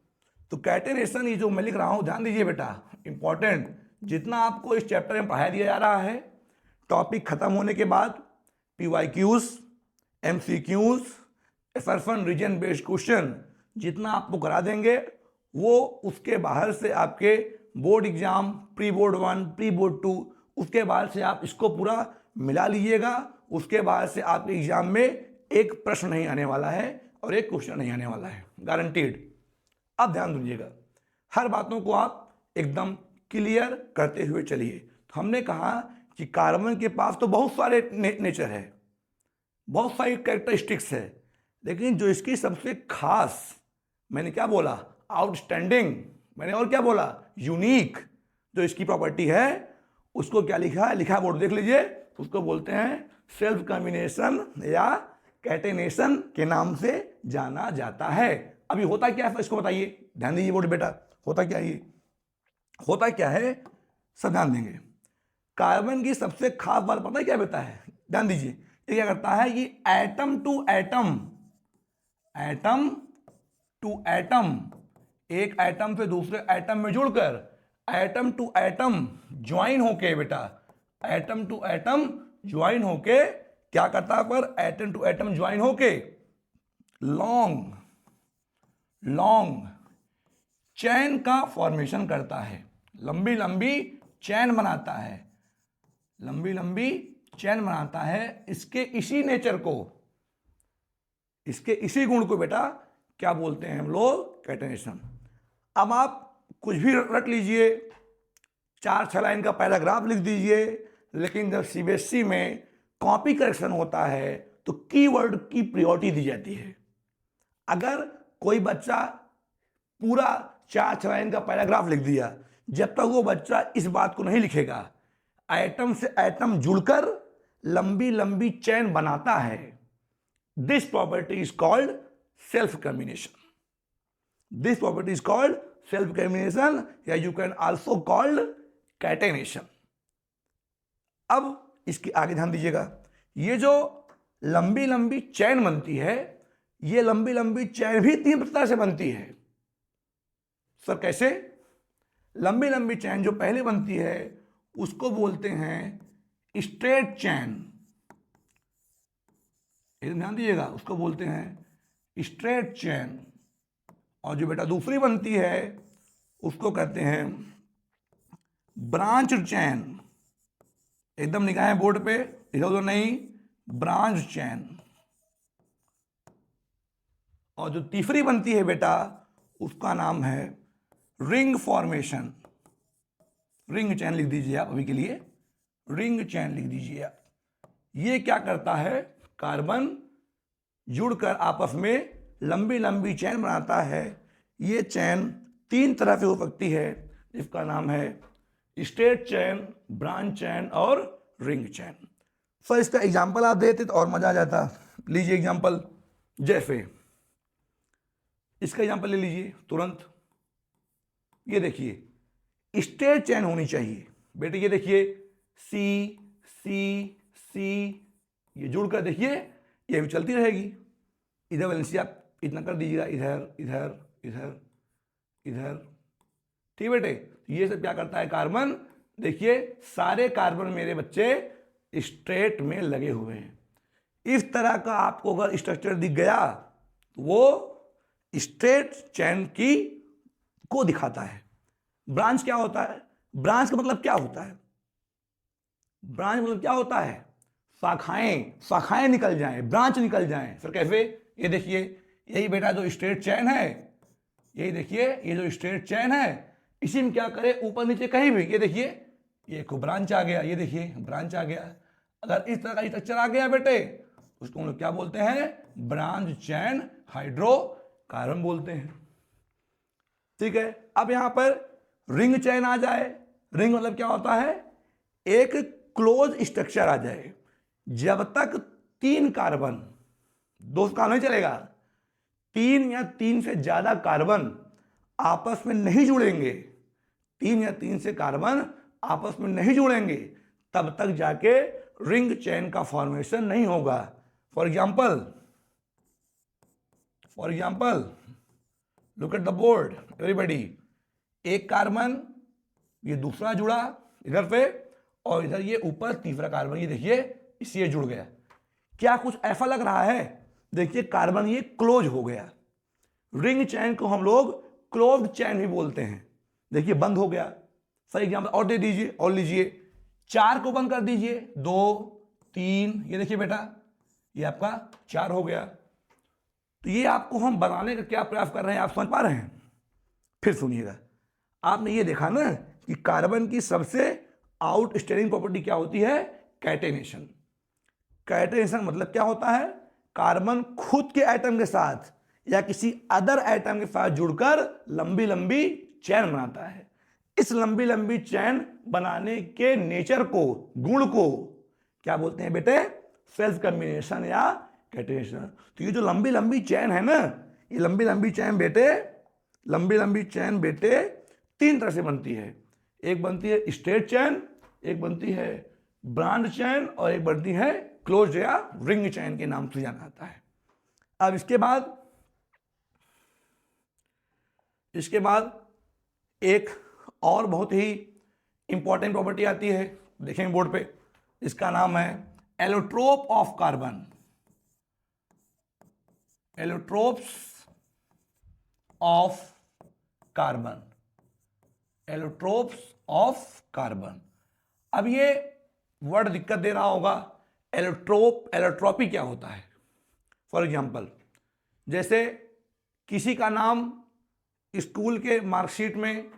A: तो कैटेनेशन ये जो मैं लिख रहा हूं, ध्यान दीजिए बेटा, इंपॉर्टेंट, जितना आपको इस चैप्टर में पढ़ाया दिया जा रहा है, टॉपिक खत्म होने के बाद PYQs, MCQs, assertion reason based question जितना आपको करा देंगे, वो उसके बाहर से आपके board exam, pre board 1, pre board 2, उसके बाद से आप इसको पूरा मिला लीजिएगा। उसके बाद से आपके एग्जाम में एक प्रश्न नहीं आने वाला है और एक क्वेश्चन नहीं आने वाला है, गारंटीड। अब ध्यान दीजिएगा, हर बातों को आप एकदम क्लियर करते हुए चलिए। तो हमने कहा कि कार्बन के पास तो बहुत सारे नेचर है, बहुत सारी कैरेक्टरिस्टिक्स है, लेकिन जो इसकी सबसे खास, मैंने क्या बोला, आउटस्टैंडिंग, मैंने और क्या बोला, यूनिक, जो इसकी प्रॉपर्टी है, उसको क्या लिखा है, लिखा बोर्ड देख लीजिए, उसको बोलते हैं सेल्फ कॉम्बिनेशन या कैटेनेशन के नाम से जाना जाता है। अभी होता क्या है इसको बताइए, ध्यान दीजिए बोर्ड बेटा, होता क्या है, होता क्या है, सब ध्यान देंगे। कार्बन की सबसे खास बात पता है क्या बेटा है, ध्यान दीजिए। ये क्या करता है कि atom to atom, atom to atom, एक एटम से दूसरे एटम में जुड़कर एटम टू एटम ज्वाइन होके बेटा, एटम टू एटम ज्वाइन होके क्या करता है, पर एटम टू एटम ज्वाइन होके लॉन्ग लॉन्ग चैन का फॉर्मेशन करता है, लंबी लंबी चैन बनाता है, लंबी लंबी चैन बनाता है। इसके इसी नेचर को, इसके इसी गुण को बेटा क्या बोलते हैं हम लोग, कैटेनेशन। अब आप कुछ भी रट लीजिए, 4-6 लाइन का पैराग्राफ लिख दीजिए, लेकिन जब सीबीएसई में कॉपी करेक्शन होता है तो कीवर्ड की प्रायोरिटी दी जाती है। अगर कोई बच्चा पूरा 4-6 लाइन का पैराग्राफ लिख दिया, जब तक वो बच्चा इस बात को नहीं लिखेगा, एटम से एटम जुड़कर लंबी लंबी चैन बनाता है, this property is called self combination, this property is called self combination, या you can also called catenation. अब इसकी आगे ध्यान दीजिएगा, ये जो लंबी लंबी चैन बनती है, ये लंबी लंबी चैन भी 3 प्रकार से बनती है। सर कैसे? लंबी लंबी चैन जो पहले बनती है उसको बोलते हैं स्ट्रेट चैन, ध्यान दीजिएगा, उसको बोलते हैं स्ट्रेट चैन। और जो बेटा दूसरी बनती है उसको कहते हैं ब्रांच चैन, एकदम निगाहें बोर्ड पे, इधर उधर नहीं, ब्रांच चैन। और जो तीसरी बनती है बेटा उसका नाम है रिंग फॉर्मेशन, रिंग चैन लिख दीजिए आप अभी के लिए, रिंग चैन लिख दीजिए आप। ये क्या करता है, कार्बन जुड़कर आपस में लंबी लंबी चैन बनाता है। ये चैन 3 तरह से हो सकती है, जिसका नाम है स्ट्रेट चैन, ब्रांच चैन और रिंग चैन। सर इसका एग्जाम्पल आप देते तो और मजा आ जाता। लीजिए एग्जाम्पल, जैसे इसका एग्जाम्पल ले लीजिए तुरंत। ये देखिए स्ट्रेट चैन होनी चाहिए बेटे, ये देखिए सी सी सी, ये जुड़कर देखिए ये भी चलती रहेगी। इधर वैलेंसी आप इतना कर दीजिएगा, इधर इधर इधर इधर, ठीक बेटे। ये सब क्या करता है कार्बन, देखिए सारे कार्बन मेरे बच्चे स्ट्रेट में लगे हुए हैं। इस तरह का आपको अगर स्ट्रक्चर दिख गया तो वो स्ट्रेट चैन की को दिखाता है। ब्रांच क्या होता है, ब्रांच का मतलब क्या होता है, ब्रांच मतलब क्या होता है, शाखाएं, शाखाएं निकल जाएं, ब्रांच निकल जाएं। सर कैसे? ये देखिए यही बेटा जो स्ट्रेट चैन है, यही देखिए ये जो स्ट्रेट चैन है, इसी में क्या करे, ऊपर नीचे कहीं भी, ये देखिए ये को ब्रांच आ गया, ये देखिए ब्रांच आ गया। अगर इस तरह का स्ट्रक्चर आ गया बेटे उसको हम लोग क्या बोलते हैं, ब्रांच चैन हाइड्रोकार्बन बोलते हैं। ठीक है, अब यहां पर रिंग चैन आ जाए, रिंग मतलब क्या होता है, एक क्लोज स्ट्रक्चर आ जाए। जब तक 3 कार्बन, 2 काम नहीं चलेगा, 3 या 3 से ज्यादा कार्बन आपस में नहीं जुड़ेंगे, 3 या 3 से कार्बन आपस में नहीं जुड़ेंगे, तब तक जाके रिंग चैन का फॉर्मेशन नहीं होगा। For example look at the board everybody, एक कार्बन ये दूसरा जुड़ा इधर पे, और इधर ये ऊपर तीसरा कार्बन, ये देखिए इससे जुड़ गया। क्या कुछ ऐसा लग रहा है, देखिए कार्बन ये क्लोज हो गया। रिंग चैन को हम लोग क्लोज्ड चैन भी बोलते हैं, देखिए बंद हो गया। फॉर एग्जाम्पल और दे दीजिए और लीजिए, 4 को बंद कर दीजिए, 2 3, ये देखिए बेटा ये आपका 4 हो गया। तो ये आपको हम बनाने का क्या प्रयास कर रहे हैं, आप समझ पा रहे हैं? फिर सुनिएगा, आपने ये देखा ना कि कार्बन की सबसे आउटस्टैंडिंग प्रॉपर्टी क्या होती है, कैटेनेशन। कैटेनेशन मतलब क्या होता है, कार्बन खुद के एटम के साथ या किसी अदर एटम के साथ जुड़कर लंबी लंबी चैन बनाता है। इस लंबी लंबी चैन बनाने के नेचर को, गुण को क्या बोलते हैं बेटे, सेल्फ कॉम्बिनेशन या कैटेनेशन। तो ये जो लंबी लंबी चैन है ना, ये लंबी लंबी चैन बेटे, लंबी लंबी चैन बेटे 3 तरह से बनती है। एक बनती है स्ट्रेट चैन, एक बनती है ब्रांच चैन, और एक बनती है क्लोज या रिंग चैन के नाम से जाना जाता है। अब इसके बाद एक और बहुत ही इंपॉर्टेंट प्रॉपर्टी आती है, देखेंगे बोर्ड पे, इसका नाम है allotrope of carbon. Allotropes of carbon, allotropes of carbon. अब ये वर्ड दिक्कत दे रहा होगा, एलोट्रोप, एलोट्रोपी क्या होता है? फॉर एग्जाम्पल, जैसे किसी का नाम स्कूल के मार्कशीट में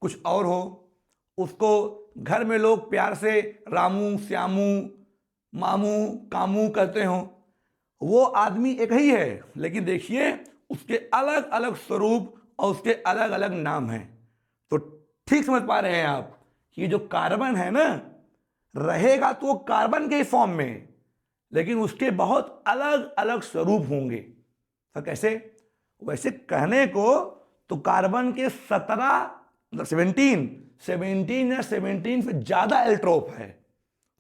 A: कुछ और हो, उसको घर में लोग प्यार से रामू, श्यामू, मामू, कामू कहते हो, वो आदमी एक ही है, लेकिन देखिए उसके अलग अलग स्वरूप और उसके अलग अलग नाम हैं। तो ठीक समझ पा रहे हैं आप कि ये जो कार्बन है ना, रहेगा तो कार्बन के फॉर्म में, लेकिन उसके बहुत अलग अलग स्वरूप होंगे। तो कैसे? वैसे कहने को तो कार्बन के 17 मतलब 17 या 17 से ज्यादा एल्ट्रोप है।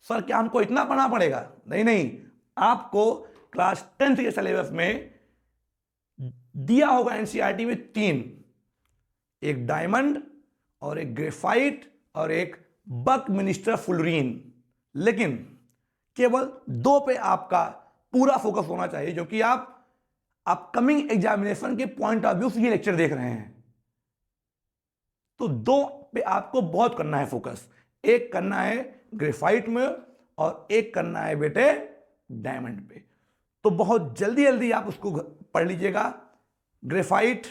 A: सर क्या हमको इतना पढ़ना पड़ेगा? नहीं, आपको क्लास 10th के सिलेबस में दिया होगा एनसीईआरटी में 3, एक डायमंड और एक ग्रेफाइट और एक बकमिंस्टर फुलरीन, लेकिन केवल 2 पे आपका पूरा फोकस होना चाहिए, जो कि आप अपकमिंग एग्जामिनेशन के पॉइंट ऑफ व्यू से ये लेक्चर देख रहे हैं। तो 2 पे आपको बहुत करना है फोकस, एक करना है ग्रेफाइट में और एक करना है बेटे डायमंड पे। तो बहुत जल्दी जल्दी आप उसको पढ़ लीजिएगा, ग्रेफाइट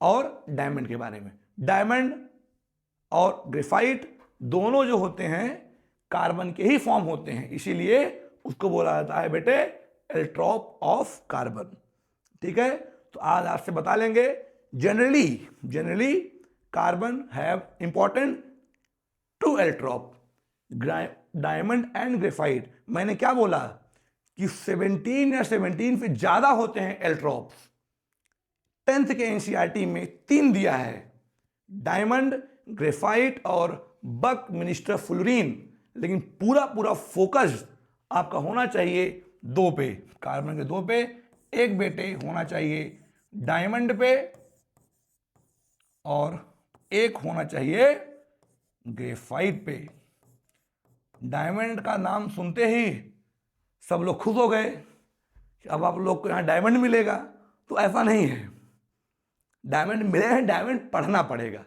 A: और डायमंड के बारे में। डायमंड और ग्रेफाइट दोनों जो होते हैं कार्बन के ही फॉर्म होते हैं, इसीलिए उसको बोला जाता है बेटे एलोट्रोप ऑफ कार्बन। ठीक है, तो आज आपसे बता लेंगे generally carbon have important 2 allotrope, diamond and graphite. मैंने क्या बोला कि 17 या 17 से ज्यादा होते हैं एलोट्रोप्स। 10th के एनसीईआरटी में 3 दिया है, डायमंड, ग्रेफाइट और बकमिंस्टर फुलरीन, लेकिन पूरा फोकस आपका होना चाहिए 2 पे, कार्बन के 2 पे। एक बेटे होना चाहिए डायमंड पे और एक होना चाहिए ग्रेफाइट पे। डायमंड का नाम सुनते ही सब लोग खुश हो गए कि अब आप लोग को यहाँ डायमंड मिलेगा, तो ऐसा नहीं है। डायमंड मिले हैं, डायमंड पढ़ना पड़ेगा।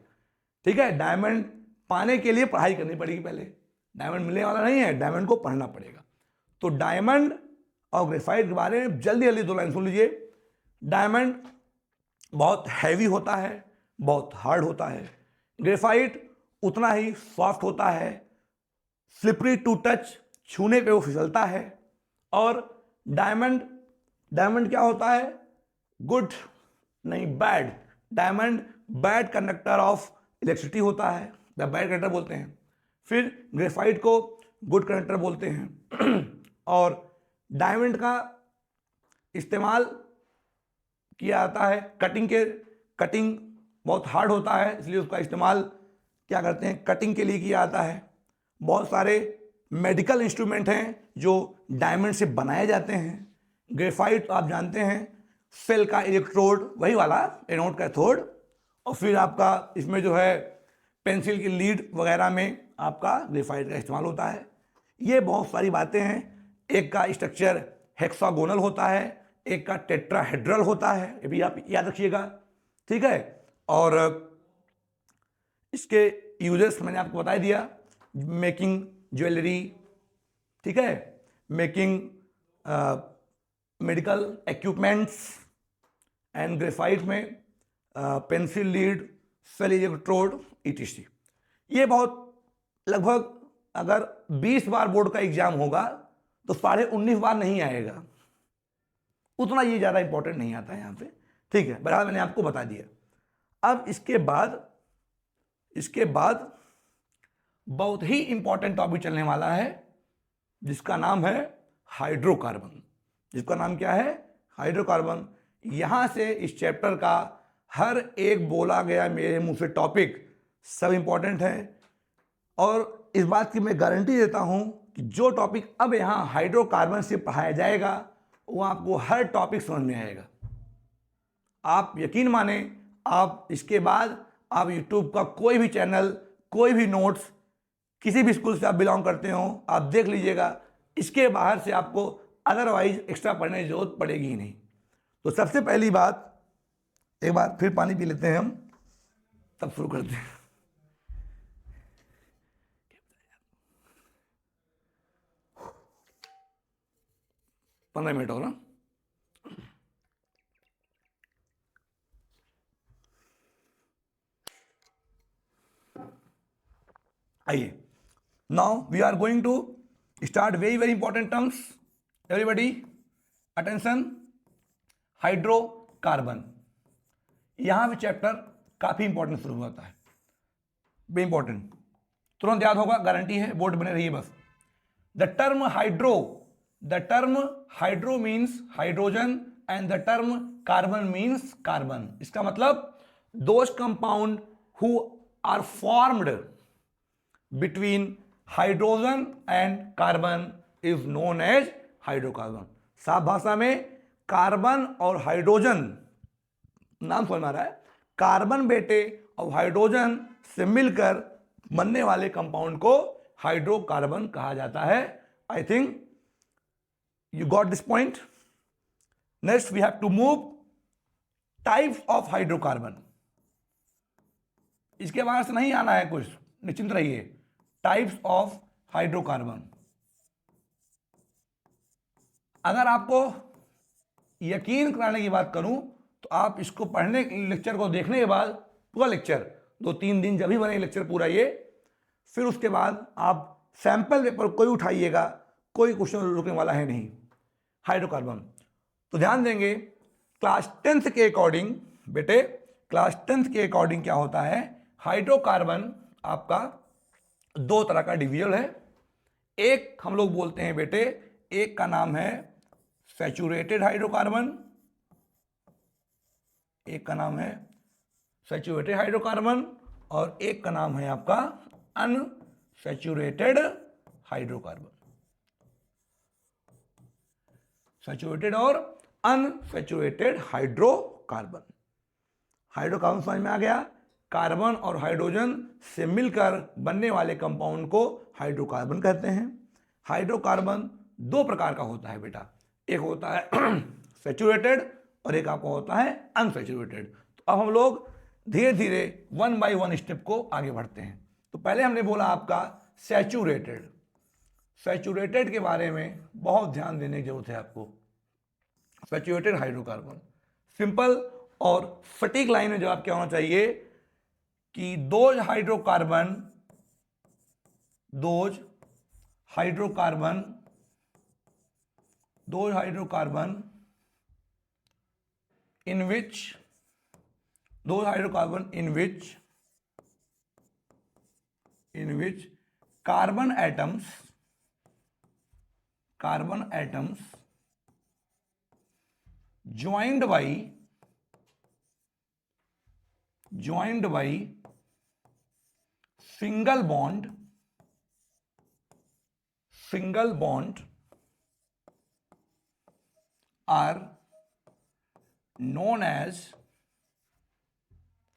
A: ठीक है, डायमंड पाने के लिए पढ़ाई करनी पड़ेगी पहले, डायमंड मिलने वाला नहीं है, डायमंड को पढ़ना पड़ेगा। तो डायमंड और ग्रेफाइट के बारे में जल्दी जल्दी 2 लाइन सुन लीजिए। डायमंड बहुत हैवी होता है, बहुत हार्ड होता है। ग्रेफाइट उतना ही सॉफ्ट होता है, स्लिपरी टू टच, छूने पे वो फिसलता है। और डायमंड क्या होता है? गुड नहीं, bad. Diamond bad conductor of electricity होता है, द बैड कंडक्टर बोलते हैं। फिर ग्रेफाइट को गुड कंडक्टर बोलते हैं। और डायमंड का इस्तेमाल किया जाता है कटिंग बहुत हार्ड होता है, इसलिए उसका इस्तेमाल क्या करते हैं, कटिंग के लिए किया जाता है। बहुत सारे मेडिकल इंस्ट्रूमेंट हैं जो डायमंड से बनाए जाते हैं। ग्रेफाइट आप जानते हैं, सेल का इलेक्ट्रोड, वही वाला एनोड कैथोड, और फिर आपका इसमें जो है पेंसिल की लीड वगैरह में आपका ग्रेफाइट का इस्तेमाल होता है। ये बहुत सारी बातें हैं। एक का स्ट्रक्चर हेक्सागोनल होता है, एक का टेट्राहेड्रल होता है, ये भी आप याद रखिएगा। ठीक है, और इसके यूजेस मैंने आपको बता दिया, मेकिंग ज्वेलरी, ठीक है, making medical equipments, and graphite में pencil lead, cell electrode ETC। ये बहुत लगभग अगर 20 बार बोर्ड का एग्जाम होगा तो 19.5 बार नहीं आएगा, उतना ये ज़्यादा इंपॉर्टेंट नहीं आता है यहाँ पे, ठीक है, बराबर मैंने आपको बता दिया। अब इसके बाद बहुत ही इंपॉर्टेंट टॉपिक चलने वाला है जिसका नाम है हाइड्रोकार्बन। जिसका नाम क्या है? हाइड्रोकार्बन। यहां से इस चैप्टर का हर एक बोला गया मेरे मुंह से टॉपिक सब इंपॉर्टेंट है, और इस बात की मैं गारंटी देता हूं कि जो टॉपिक अब यहां हाइड्रोकार्बन से पढ़ाया जाएगा वो आपको हर टॉपिक समझ में आएगा। आप यकीन माने, आप इसके बाद आप यूट्यूब का कोई भी चैनल, कोई भी नोट्स, किसी भी स्कूल से आप बिलोंग करते हो, आप देख लीजिएगा, इसके बाहर से आपको अदरवाइज एक्स्ट्रा पढ़ने की जरूरत पड़ेगी ही नहीं। तो सबसे पहली बात, एक बार फिर पानी पी लेते हैं हम, तब शुरू करते हैं। पंद्रह मिनट हो रहा। आइए, now we are going to start very very important terms. Everybody attention, hydrocarbon. यहां पे चैप्टर काफी इंपॉर्टेंट शुरू होता है, बे इंपॉर्टेंट, तुरंत याद होगा, गारंटी है, बोर्ड बने रहिए बस। The term hydro means hydrogen and the term carbon means carbon. इसका मतलब those compound who are formed between hydrogen and carbon is known as hydrocarbon. साफ भाषा में कार्बन और हाइड्रोजन, नाम समझ में आ रहा है, कार्बन बेटे और हाइड्रोजन से मिलकर बनने वाले कंपाउंड को हाइड्रोकार्बन कहा जाता है। I think you got this point. Next we have to move types of hydrocarbon. इसके बाहर से नहीं आना है कुछ, निश्चिंत रहिए। टाइप्स ऑफ हाइड्रोकार्बन, अगर आपको यकीन कराने की बात करूं तो आप इसको पढ़ने, लेक्चर को देखने के बाद, पूरा लेक्चर 2-3 दिन जब भी बने लेक्चर पूरा ये, फिर उसके बाद आप सैंपल पेपर कोई उठाइएगा, कोई क्वेश्चन रुकने वाला है नहीं। हाइड्रोकार्बन तो ध्यान देंगे, क्लास 10th के अकॉर्डिंग बेटे, क्लास 10th के अकॉर्डिंग क्या होता है, हाइड्रोकार्बन आपका 2 तरह का डिवीजन है। एक हम लोग बोलते हैं बेटे, एक का नाम है सैचुरेटेड हाइड्रोकार्बन, एक का नाम है सैचुरेटेड हाइड्रोकार्बन, और एक का नाम है आपका अनसैचुरेटेड हाइड्रोकार्बन। सैचुरेटेड और अनसैचुरेटेड हाइड्रोकार्बन। हाइड्रोकार्बन समझ में आ गया, कार्बन और हाइड्रोजन से मिलकर बनने वाले कंपाउंड को हाइड्रोकार्बन कहते हैं। हाइड्रोकार्बन 2 प्रकार का होता है बेटा, एक होता है सैचुरेटेड और एक आपका होता है अनसैचुरेटेड। तो अब हम लोग धीरे धीरे 1 by 1 स्टेप को आगे बढ़ते हैं। तो पहले हमने बोला आपका सैचुरेटेड। सैचुरेटेड के बारे में बहुत ध्यान देने की जरूरत है आपको। सैचुरेटेड हाइड्रोकार्बन सिंपल और सटीक लाइन में जवाब क्या होना चाहिए कि those hydrocarbon in which carbon atoms joined by single bond are known as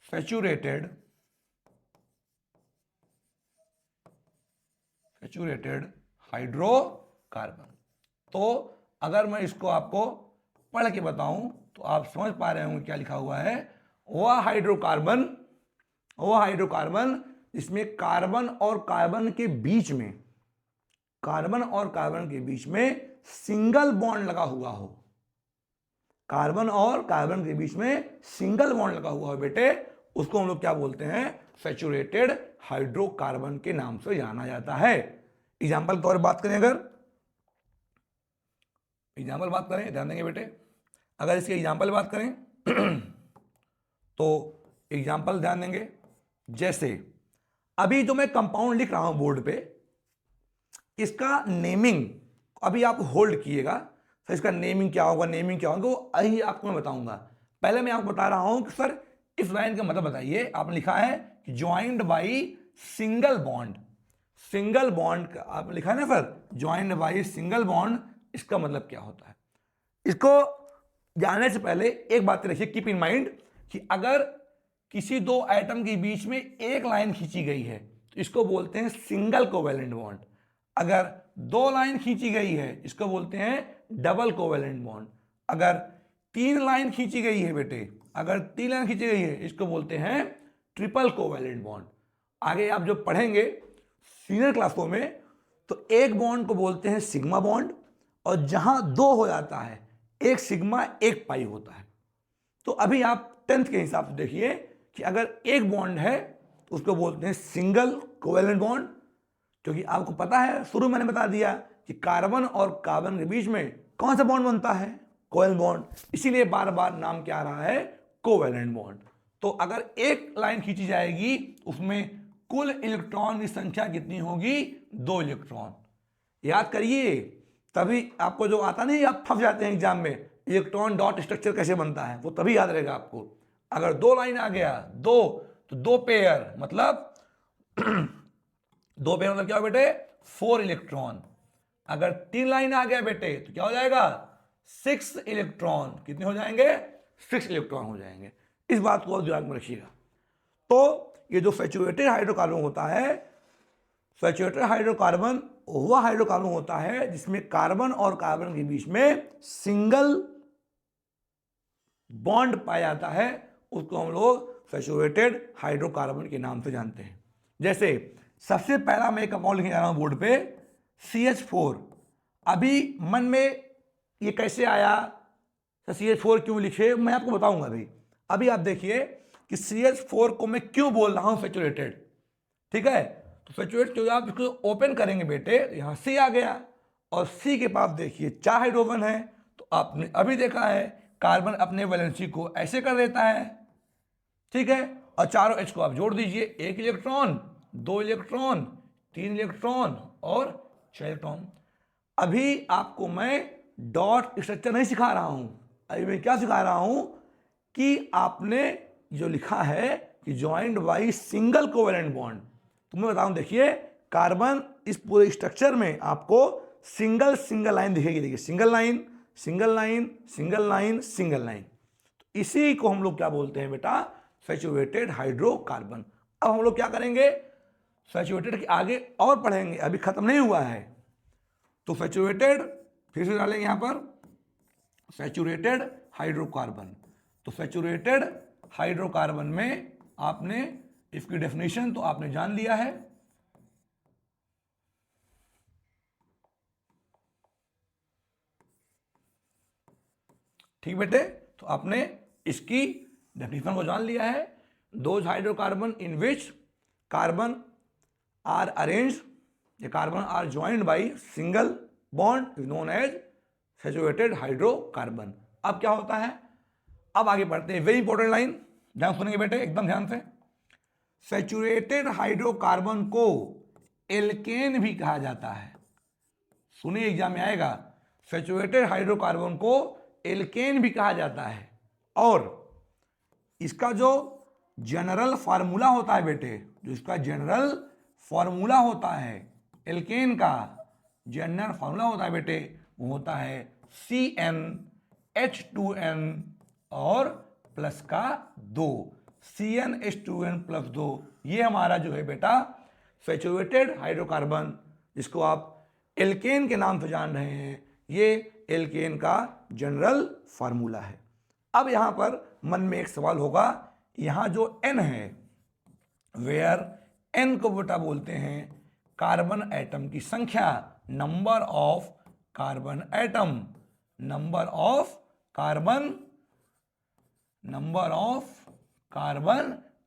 A: saturated hydrocarbon. तो अगर मैं इसको आपको पढ़ के बताऊं तो आप समझ पा रहे होंगे क्या लिखा हुआ है। वह हाइड्रोकार्बन जिसमें कार्बन और कार्बन के बीच में, कार्बन और कार्बन के बीच में सिंगल बॉन्ड लगा हुआ हो, कार्बन और कार्बन के बीच में सिंगल बॉन्ड लगा हुआ हो बेटे, उसको हम लोग क्या बोलते हैं, सैचुरेटेड हाइड्रोकार्बन के नाम से जाना जाता है। एग्जाम्पल के तौर पर बात करें, अगर एग्जाम्पल बात करें, ध्यान देंगे बेटे, अगर इसके एग्जाम्पल बात करें तो एग्जाम्पल ध्यान देंगे, जैसे अभी जो मैं कंपाउंड लिख रहा हूं बोर्ड पे, इसका नेमिंग अभी आप होल्ड कीजिएगा, तो इसका नेमिंग क्या होगा, नेमिंग क्या होगा वो अभी आपको मैं बताऊंगा। पहले मैं आपको बता रहा हूं कि सर इस लाइन का मतलब बताइए। आपने लिखा है कि joined by single bond, single bond आप लिखा है ना sir, joined by single bond, इसका मतलब क्या होता है। इसको जानने से पहले एक बात रखिए, कीप इन माइंड कि अगर किसी दो एटम के बीच में एक लाइन खींची गई है तो इसको बोलते हैं सिंगल कोवैलेंट बॉन्ड। अगर दो लाइन खींची गई है इसको बोलते हैं डबल कोवैलेंट बॉन्ड। अगर तीन लाइन खींची गई है बेटे, अगर तीन लाइन खींची गई है इसको बोलते हैं ट्रिपल कोवैलेंट बॉन्ड। आगे आप जो पढ़ेंगे सीनियर क्लासों में तो एक बॉन्ड को बोलते हैं सिग्मा बॉन्ड, और जहां दो हो जाता है एक सिग्मा एक पाई होता है। तो अभी आप 10th के हिसाब से देखिए कि अगर एक बॉन्ड है तो उसको बोलते हैं सिंगल कोवैलेंट बॉन्ड, क्योंकि आपको पता है शुरू में मैंने बता दिया कि कार्बन और कार्बन के बीच में कौन सा बॉन्ड बनता है, कोवैलेंट बॉन्ड, इसीलिए बार बार नाम क्या आ रहा है, कोवैलेंट बॉन्ड। तो अगर एक लाइन खींची जाएगी उसमें कुल इलेक्ट्रॉन की संख्या कितनी होगी, 2 इलेक्ट्रॉन। याद करिए, तभी आपको जो आता नहीं, आप फंस जाते हैं एग्जाम में, इलेक्ट्रॉन डॉट स्ट्रक्चर कैसे बनता है वो तभी याद रहेगा आपको। अगर दो लाइन आ गया, दो तो दो पेयर मतलब दो पेयर मतलब क्या हो बेटे, 4 इलेक्ट्रॉन। अगर तीन लाइन आ गया बेटे तो क्या हो जाएगा, 6 इलेक्ट्रॉन। कितने हो जाएंगे, 6 इलेक्ट्रॉन हो जाएंगे। इस बात को दिमाग में रखिएगा। तो ये जो सैचुरेटेड हाइड्रोकार्बन होता है, सैचुरेटेड हाइड्रोकार्बन वह हाइड्रोकार्बन होता है जिसमें कार्बन और कार्बन के बीच में सिंगल बॉन्ड पाया जाता है, उसको हम लोग सैचुरेटेड हाइड्रोकार्बन के नाम से जानते हैं। जैसे सबसे पहला मैं कंपाउंड लिखने जा रहा हूं बोर्ड पे, CH4। अभी मन में ये कैसे आया, CH4 क्यों लिखे, मैं आपको बताऊंगा। अभी आप देखिए कि CH4 को मैं क्यों बोल रहा हूं सैचुरेटेड, ठीक है। तो सैचुरेट क्यों, आप इसको ओपन करेंगे बेटे, यहां C आ गया, और C के पास देखिए 4 हाइड्रोजन है। तो आपने अभी देखा है कार्बन अपने वैलेंसी को ऐसे कर देता है, ठीक है, और चारों H को आप जोड़ दीजिए, 1 इलेक्ट्रॉन, 2 इलेक्ट्रॉन, 3 इलेक्ट्रॉन और 6 इलेक्ट्रॉन। अभी आपको मैं डॉट स्ट्रक्चर नहीं सिखा रहा हूं, अभी मैं क्या सिखा रहा हूं कि आपने जो लिखा है कि joined by single covalent bond, तो मैं बताऊं, देखिए कार्बन इस पूरे स्ट्रक्चर में आपको सिंगल सिंगल लाइन दिखेगी, देखिए single line, single line, single line, single line. तो इसी को हम लोग क्या बोलते हैं बेटा, सैचुरेटेड हाइड्रोकार्बन। अब हम लोग क्या करेंगे, सैचुरेटेड के आगे और पढ़ेंगे, अभी खत्म नहीं हुआ है। तो सैचुरेटेड फिर से डालेंगे यहां पर, सैचुरेटेड हाइड्रोकार्बन। तो सैचुरेटेड हाइड्रोकार्बन में आपने इसकी डेफिनेशन तो आपने जान लिया है, ठीक बेटे। तो आपने इसकी डेफिनेशन को जान लिया है, those hydrocarbon in which carbon are arranged, या carbon are joined by single bond is known as saturated hydrocarbon. अब क्या होता है, अब आगे बढ़ते हैं, वेरी इंपॉर्टेंट लाइन, ध्यान सुनेंगे बेटे एकदम ध्यान से। सैचुरेटेड हाइड्रोकार्बन को एल्केन भी कहा जाता है, सुनिए एग्जाम में आएगा, सैचुरेटेड हाइड्रोकार्बन को एल्केन भी कहा जाता है। और इसका जो जनरल फार्मूला होता है बेटे, जो इसका जनरल फार्मूला होता है एल्केन का, जनरल फार्मूला होता है बेटे, वो होता है CnH2n और प्लस का 2, CnH2n प्लस 2। ये हमारा जो है बेटा सैचुरेटेड हाइड्रोकार्बन, जिसको आप एल्केन के नाम से जान रहे हैं, ये एल्केन का जनरल फार्मूला है। अब यहां पर मन में एक सवाल होगा, यहां जो N है, वेयर एन को बेटा बोलते हैं कार्बन एटम की संख्या, number of carbon atom, number of carbon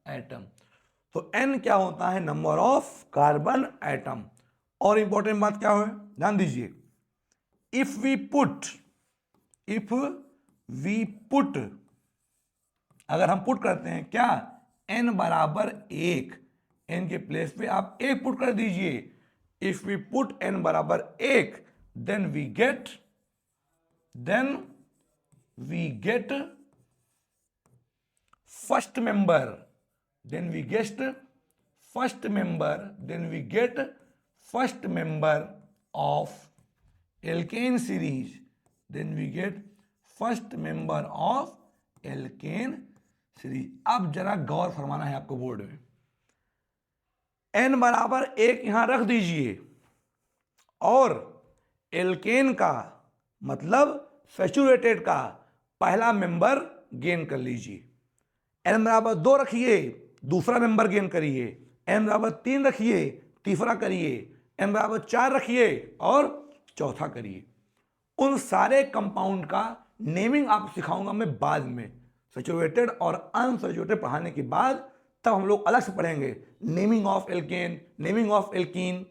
A: atom. तो एन क्या होता है, नंबर ऑफ कार्बन एटम। और इंपॉर्टेंट बात क्या है, ध्यान दीजिए, इफ वी पुट, अगर हम पुट करते हैं क्या, n बराबर 1, n के प्लेस पे आप 1 पुट कर दीजिए। इफ वी पुट n बराबर 1, then we get first member, first member of alkane series, first member of alkane series. अब जरा गौर फरमाना है आपको बोर्ड में, n बराबर 1 यहां रख दीजिए और एल्केन का मतलब सैचुरेटेड का पहला मेंबर गेन कर लीजिए। n बराबर 2 रखिए, दूसरा मेंबर गेन करिए। n बराबर 3 रखिए, तीसरा करिए। n बराबर 4 रखिए और चौथा करिए। उन सारे कंपाउंड का नेमिंग आपको सिखाऊंगा मैं बाद में, सैचुरेटेड और अनसैचुरेटेड पढ़ाने के बाद, तब हम लोग अलग से पढ़ेंगे naming of alkene, naming of alkene,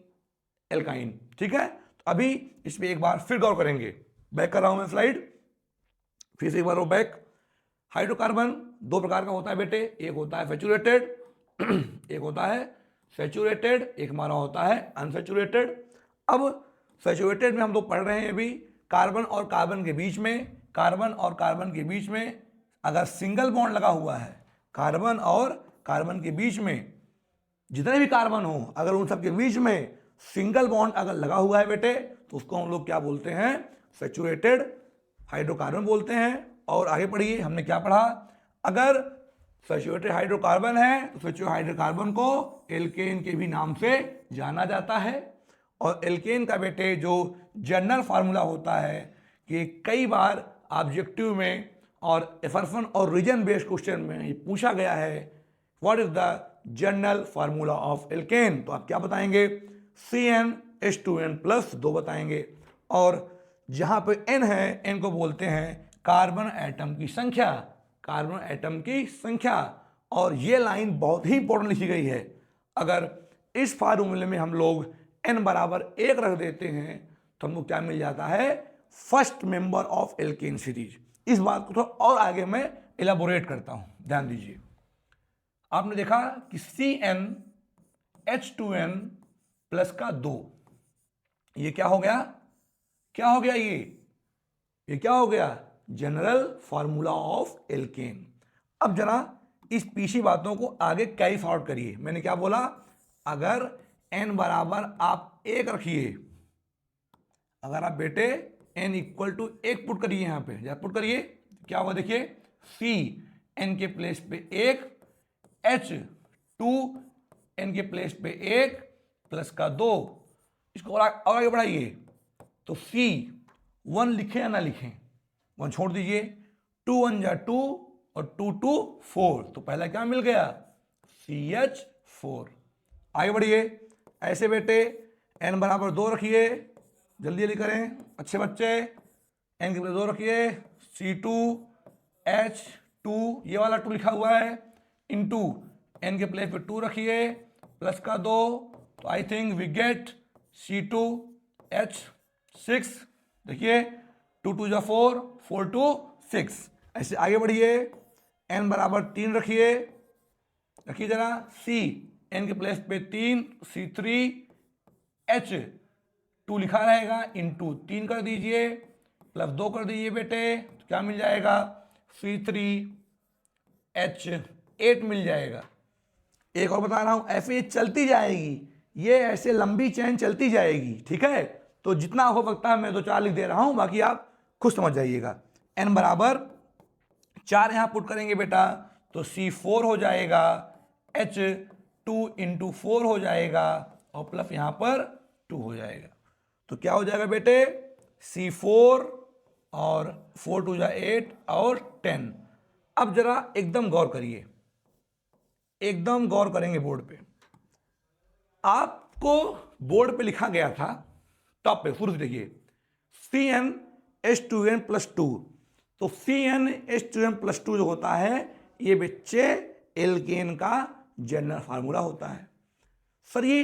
A: alkyne. ठीक है, तो अभी इस पर एक बार फिर गौर करेंगे। बैक कर रहा हूं मैं स्लाइड, फिर से एक बार वो बैक। हाइड्रोकार्बन 2 प्रकार का होता है बेटे, एक होता है सैचुरेटेड, एक होता है सैचुरेटेड, एक हमारा होता है अनसैचुरेटेड। अब सैचुरेटेड में हम लोग पढ़ रहे हैं अभी कार्बन और कार्बन के बीच में, अगर सिंगल बॉन्ड लगा हुआ है, कार्बन और कार्बन के बीच में जितने भी कार्बन हो, अगर उन सब के बीच में सिंगल बॉन्ड अगर लगा हुआ है बेटे, तो उसको हम लोग क्या बोलते हैं, सैचुरेटेड हाइड्रोकार्बन बोलते हैं। और आगे पढ़िए, हमने क्या पढ़ा, अगर सैचुरेटेड हाइड्रोकार्बन है तो सैचुरेटेड हाइड्रोकार्बन को एल्केन के भी नाम से जाना जाता है। और एल्केन का बेटे जो जनरल फार्मूला होता है, कि कई बार ऑब्जेक्टिव में और एफरसन और रीजन बेस्ड क्वेश्चन में ये पूछा गया है, what is the general formula of alkene, तो आप क्या बताएंगे, CnH2n+2 बताएंगे। और जहां पे n है, n को बोलते हैं कार्बन एटम की संख्या, और ये लाइन बहुत ही इंपॉर्टेंट लिखी गई है। अगर इस फार्मूले में हम लोग n बराबर 1 रख देते हैं तो हमको क्या मिल जाता है, first member of alkane series. इस बात को थोड़ा और आगे मैं इलाबोरेट करता हूं, ध्यान दीजिए। आपने देखा कि CnH2n+2, ये क्या हो गया, ये क्या हो गया, जनरल फार्मूला ऑफ एल्केन। अब जरा इस पीछे बातों को आगे कैरी फॉरवर्ड करिए। मैंने क्या बोला, अगर n बराबर आप 1 रखिए, अगर आप बेटे n इक्वल टू 1 पुट करिए, यहां पे जब पुट करिए क्या होगा, देखिए C n के प्लेस पे 1, H2 n के प्लेस पे 1 +2, इसको और आगे बढ़ाइए तो C 1 लिखें या ना लिखें, 1 छोड़ दीजिए, 2 1 जा 2 और 2 2 4, तो पहला क्या मिल गया, CH4। आगे बढ़िए, ऐसे बेटे n बराबर 2 रखिए, जल्दी जल्दी करें अच्छे बच्चे, n के प्लेस 2 रखिए, C2H2 ये वाला 2 लिखा हुआ है, इंटू n के प्लेस पे 2 रखिए +2, तो I think we get C2H6। देखिए 2 2 जा 4, 4 2 6। ऐसे आगे बढ़िए, n बराबर 3 रखिए जरा, C n के प्लेस पे 3, C3H2 लिखा रहेगा, इंटू 3 कर दीजिए +2 कर दीजिए बेटे, तो क्या मिल जाएगा, C3H8 मिल जाएगा। एक और बता रहा हूं, ऐसे ये चलती जाएगी, ये ऐसे लंबी चेन चलती जाएगी, ठीक है। तो जितना हो सकता है मैं 2-4 लिख दे रहा हूं, बाकी आप खुद समझ जाइएगा। n बराबर 4 यहां पुट करेंगे बेटा तो C4 हो जाएगा, H2 इंटू 4 हो जाएगा और प्लस यहां पर 2 हो जाएगा। तो क्या हो जाएगा बेटे, C4 और 4 2 जा 8 और 10। अब जरा एकदम गौर करिए, एकदम गौर करेंगे बोर्ड पे। आपको बोर्ड पे लिखा गया था, टॉप पे शुरू से देखिए, CnH2n+2। तो CnH2n+2 जो होता है ये बच्चे एल्केन का जनरल फार्मूला होता है। सर ये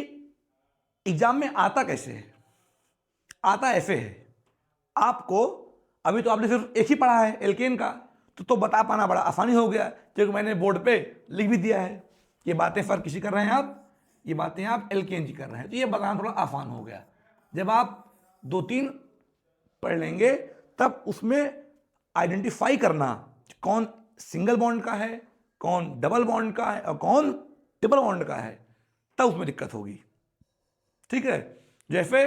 A: एग्जाम में आता कैसे है? आता ऐसे है, आपको अभी तो आपने सिर्फ एक ही पढ़ा है एल्केन का, तो बता पाना बड़ा आसानी हो गया, क्योंकि मैंने बोर्ड पे लिख भी दिया है। ये बातें सर किसी कर रहे हैं आप, ये बातें आप एल्केन की कर रहे हैं, तो ये बताना थोड़ा आसान हो गया। जब आप 2-3 पढ़ लेंगे तब उसमें आइडेंटिफाई करना कौन सिंगल बॉन्ड का है, कौन डबल बॉन्ड का है और कौन ट्रिपल बॉन्ड का है, तब उसमें दिक्कत होगी। ठीक है, जैसे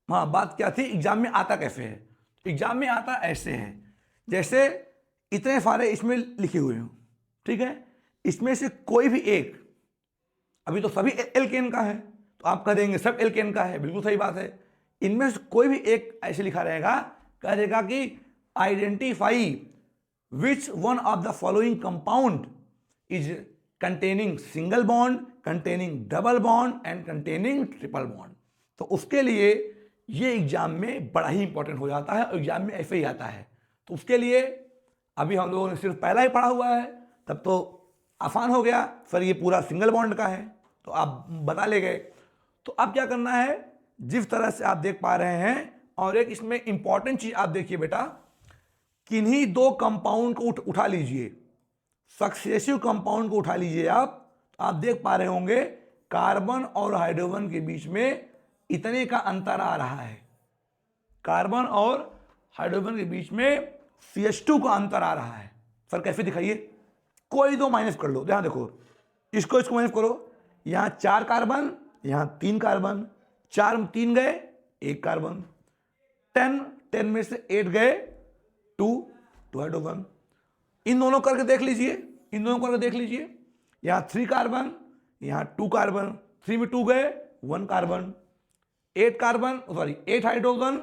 A: हाँ बात क्या थी, एग्जाम में आता कैसे है? एग्जाम में आता ऐसे है, जैसे इतने सारे इसमें लिखे हुए हो, ठीक है, इसमें से कोई भी एक, अभी तो सभी एल्केन का है तो आप कह देंगे सब एल्केन का है, बिल्कुल सही बात है। इनमें से कोई भी एक ऐसे लिखा रहेगा, कह देगा कि identify which one of the following compound is containing single bond, containing double bond and containing triple bond. तो उसके लिए ये एग्जाम में बड़ा ही इंपॉर्टेंट हो जाता है और एग्जाम में ऐसे ही आता है। तो उसके लिए अभी हम लोगों ने सिर्फ पहला ही पढ़ा हुआ है, तब तो आसान हो गया, सर ये पूरा सिंगल बॉन्ड का है तो आप बता ले गए। तो अब क्या करना है, जिस तरह से आप देख पा रहे हैं, और एक इसमें इंपॉर्टेंट चीज आप देखिए बेटा, किन्हीं दो कंपाउंड को उठा लीजिए, सक्सेसिव कंपाउंड को उठा लीजिए आप देख पा रहे होंगे कार्बन और हाइड्रोजन के बीच में इतने का अंतर आ रहा है, कार्बन और हाइड्रोजन के बीच में CH2 का अंतर आ रहा है। सर कैसे दिखाइए, कोई दो माइनस कर लो, ध्यान देखो, इसको माइनस करो, यहां 4 कार्बन, यहां 3 कार्बन, 4 में 3 गए 1 कार्बन, 10 में से 8 गए 2 हाइड्रोजन। इन दोनों करके देख लीजिए, इन दोनों करके देख लीजिए, यहां 3 कार्बन, यहां 2 कार्बन, 3 में 2 गए 1 carbon, 8 carbon, sorry 8 hydrogen,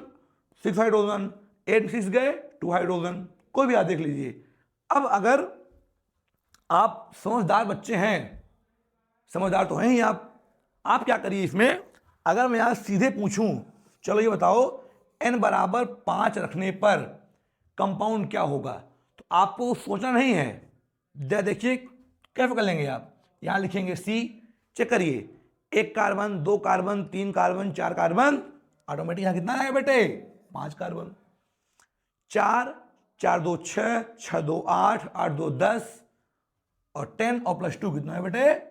A: 6 hydrogen, 8 में 6 गए 2 हाइड्रोजन, कोई भी आप देख लीजिए। अब अगर आप समझदार बच्चे हैं, समझदार तो हैं ही आप क्या करिए इसमें, अगर मैं यहां सीधे पूछूं, चलो ये बताओ n बराबर 5 रखने पर कंपाउंड क्या होगा, तो आपको सोचना नहीं है, देखिए कैसे कर लेंगे आप, यहां लिखेंगे C, चेक करिए 1 carbon, 2 carbon, 3 carbon, 4 carbon, automatic यहां कितना आएगा बेटे 5 कार्बन, 4 4 2 6, 6 2 8, 8 2 10 और 10 और +2 कितना है बेटे,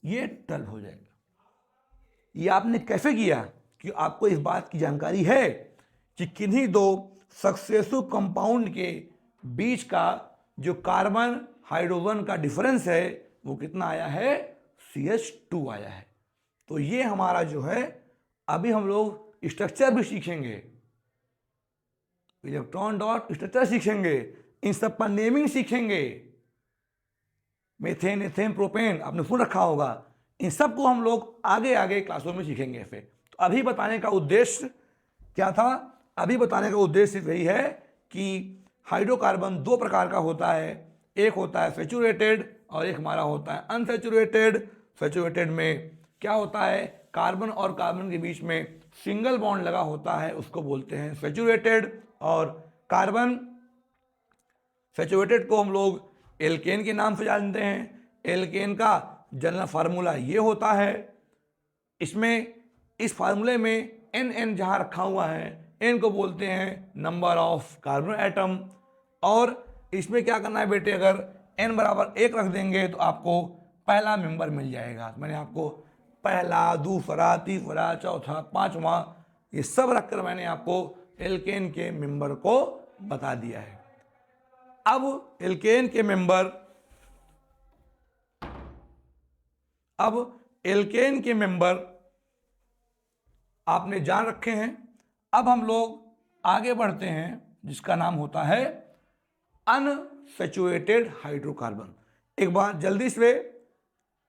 A: ये 12 हो जाएगा। ये आपने कैसे किया कि आपको इस बात की जानकारी है कि किन्हीं दो सक्सेसिव कंपाउंड के बीच का जो कार्बन हाइड्रोजन का डिफरेंस है वो कितना आया है, CH2 आया है। तो ये हमारा जो है, अभी हम लोग स्ट्रक्चर भी सीखेंगे, इलेक्ट्रॉन डॉट स्ट्रक्चर सीखेंगे, इन सब पर नेमिंग सीखेंगे, मेथेन, एथेन, प्रोपेन आपने सुन रखा होगा, इन सब को हम लोग आगे आगे क्लासों में सीखेंगे ऐसे। तो अभी बताने का उद्देश्य क्या था, अभी बताने का उद्देश्य यही है कि हाइड्रोकार्बन 2 प्रकार का होता है, एक होता है सैचुरेटेड और एक हमारा होता है अनसैचुरेटेड। सैचुरेटेड में क्या होता है, कार्बन और कार्बन के बीच में सिंगल बॉन्ड लगा होता है, उसको बोलते हैं सैचुरेटेड। और कार्बन सैचुरेटेड को हम लोग एल्केन के नाम से जानते हैं। एल्केन का जनरल फार्मूला ये होता है, इसमें इस फार्मूले में NN जहाँ रखा हुआ है, N को बोलते हैं नंबर ऑफ कार्बन एटम। और इसमें क्या करना है बेटे, अगर N बराबर 1 रख देंगे तो आपको पहला मेंबर मिल जाएगा। मैंने आपको पहला, दूसरा, तीसरा, चौथा, पांचवा ये सब रखकर मैंने आपको एल्केन के मेंबर को बता दिया है। अब एल्केन के मेंबर आपने जान रखे हैं। अब हम लोग आगे बढ़ते हैं, जिसका नाम होता है अनसैचुरेटेड हाइड्रोकार्बन। एक बार जल्दी से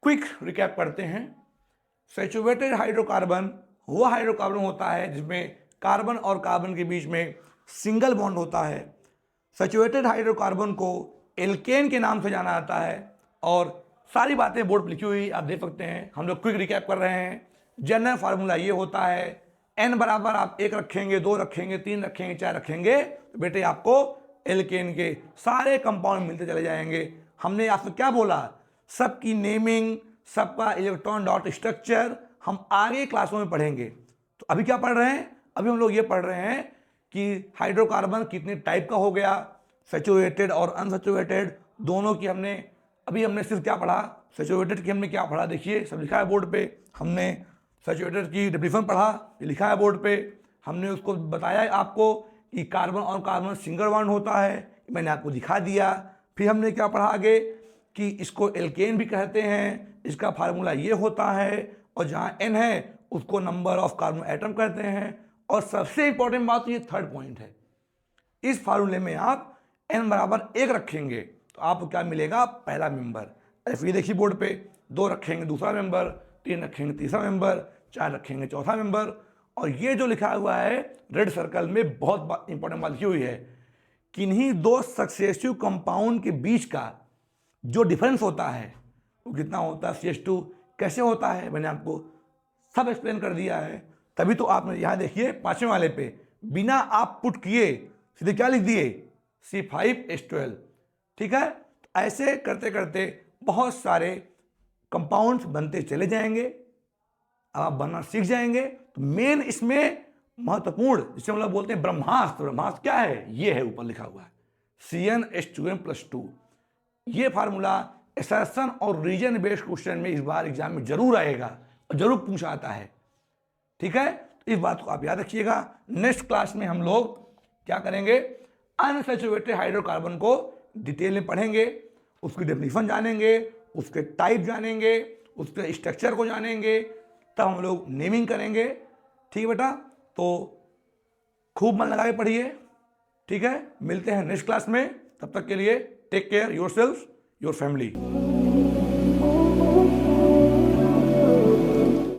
A: क्विक रिकैप करते हैं। सैचुरेटेड हाइड्रोकार्बन वो हाइड्रोकार्बन होता है जिसमें कार्बन और कार्बन के बीच में सिंगल बॉन्ड होता है। सैचुरेटेड हाइड्रोकार्बन को एल्केन के नाम से जाना जाता है और सारी बातें बोर्ड पर लिखी हुई आप देख सकते हैं। हम लोग क्विक रिकैप कर रहे हैं। जनरल फार्मूला ये होता है, n बराबर आप 1 रखेंगे, 2 रखेंगे, 3 रखेंगे, 4 रखेंगे तो बेटे आपको एल्केन के सारे कंपाउंड मिलते चले जाएंगे। हमने आपसे क्या बोला, सबकी नेमिंग, सबका इलेक्ट्रॉन डॉट स्ट्रक्चर हम आगे क्लासों में पढ़ेंगे। तो अभी क्या पढ़ रहे हैं, अभी हम लोग ये पढ़ रहे हैं कि हाइड्रोकार्बन कितने टाइप का हो गया, सैचुरेटेड और अनसैचुरेटेड दोनों की हमने सिर्फ क्या पढ़ा, सैचुरेटेड की हमने क्या पढ़ा, देखिए सब लिखा है बोर्ड पे। हमने सैचुरेटेड की डेफिनेशन पढ़ा, ये लिखा है बोर्ड पे। हमने उसको बताया आपको कि कार्बन और कार्बन सिंगल बॉन्ड होता है, मैंने आपको दिखा दिया। फिर हमने क्या पढ़ा आगे कि इसको एल्केन भी कहते हैं, इसका फार्मूला ये होता है, और जहाँ n है उसको नंबर ऑफ कार्बन एटम कहते हैं। और सबसे इंपॉर्टेंट बात ये थर्ड पॉइंट है, इस फार्मूले में आप n बराबर 1 रखेंगे तो आपको क्या मिलेगा, पहला मेंबर। ऐसे ही देखिए बोर्ड पे, 2 रखेंगे दूसरा मेंबर, 3 रखेंगे तीसरा मेंबर, 4 रखेंगे चौथा मेंबर। और ये जो लिखा हुआ है रेड सर्कल में बहुत इंपॉर्टेंट बात लिखी हुई है, किन्हीं दो सक्सेसिव कंपाउंड के बीच का जो डिफरेंस होता है वो कितना होता है, CH2 कैसे होता है, मैंने आपको सब एक्सप्लेन कर दिया है। तभी तो आपने यहाँ देखिए 5वें वाले पे बिना आप पुट किए सीधे क्या लिख दिए, C5H12। ठीक है, तो ऐसे करते करते बहुत सारे कंपाउंड्स बनते चले जाएंगे। अब आप बनना सीख जाएंगे तो मेन इसमें महत्वपूर्ण, जिसे हम लोग बोलते हैं ब्रह्मास्त्र। ब्रह्मास्त्र क्या है, ये है ऊपर लिखा हुआ है CnH2n+2। ये फार्मूला एसर्शन और रीजन बेस्ड क्वेश्चन में इस बार एग्जाम में जरूर आएगा और जरूर पूछा आता है। ठीक है, तो इस बात को आप याद रखिएगा। नेक्स्ट क्लास में हम लोग क्या करेंगे, अनसैचुरेटेड हाइड्रोकार्बन को डिटेल में पढ़ेंगे, उसकी डेफिनेशन जानेंगे, उसके टाइप जानेंगे, उसके स्ट्रक्चर को जानेंगे, तब हम लोग नेमिंग करेंगे। ठीक है बेटा, तो खूब मन लगा के पढ़िए। ठीक है, मिलते हैं नेक्स्ट क्लास में, तब तक के लिए take care yourself, your family.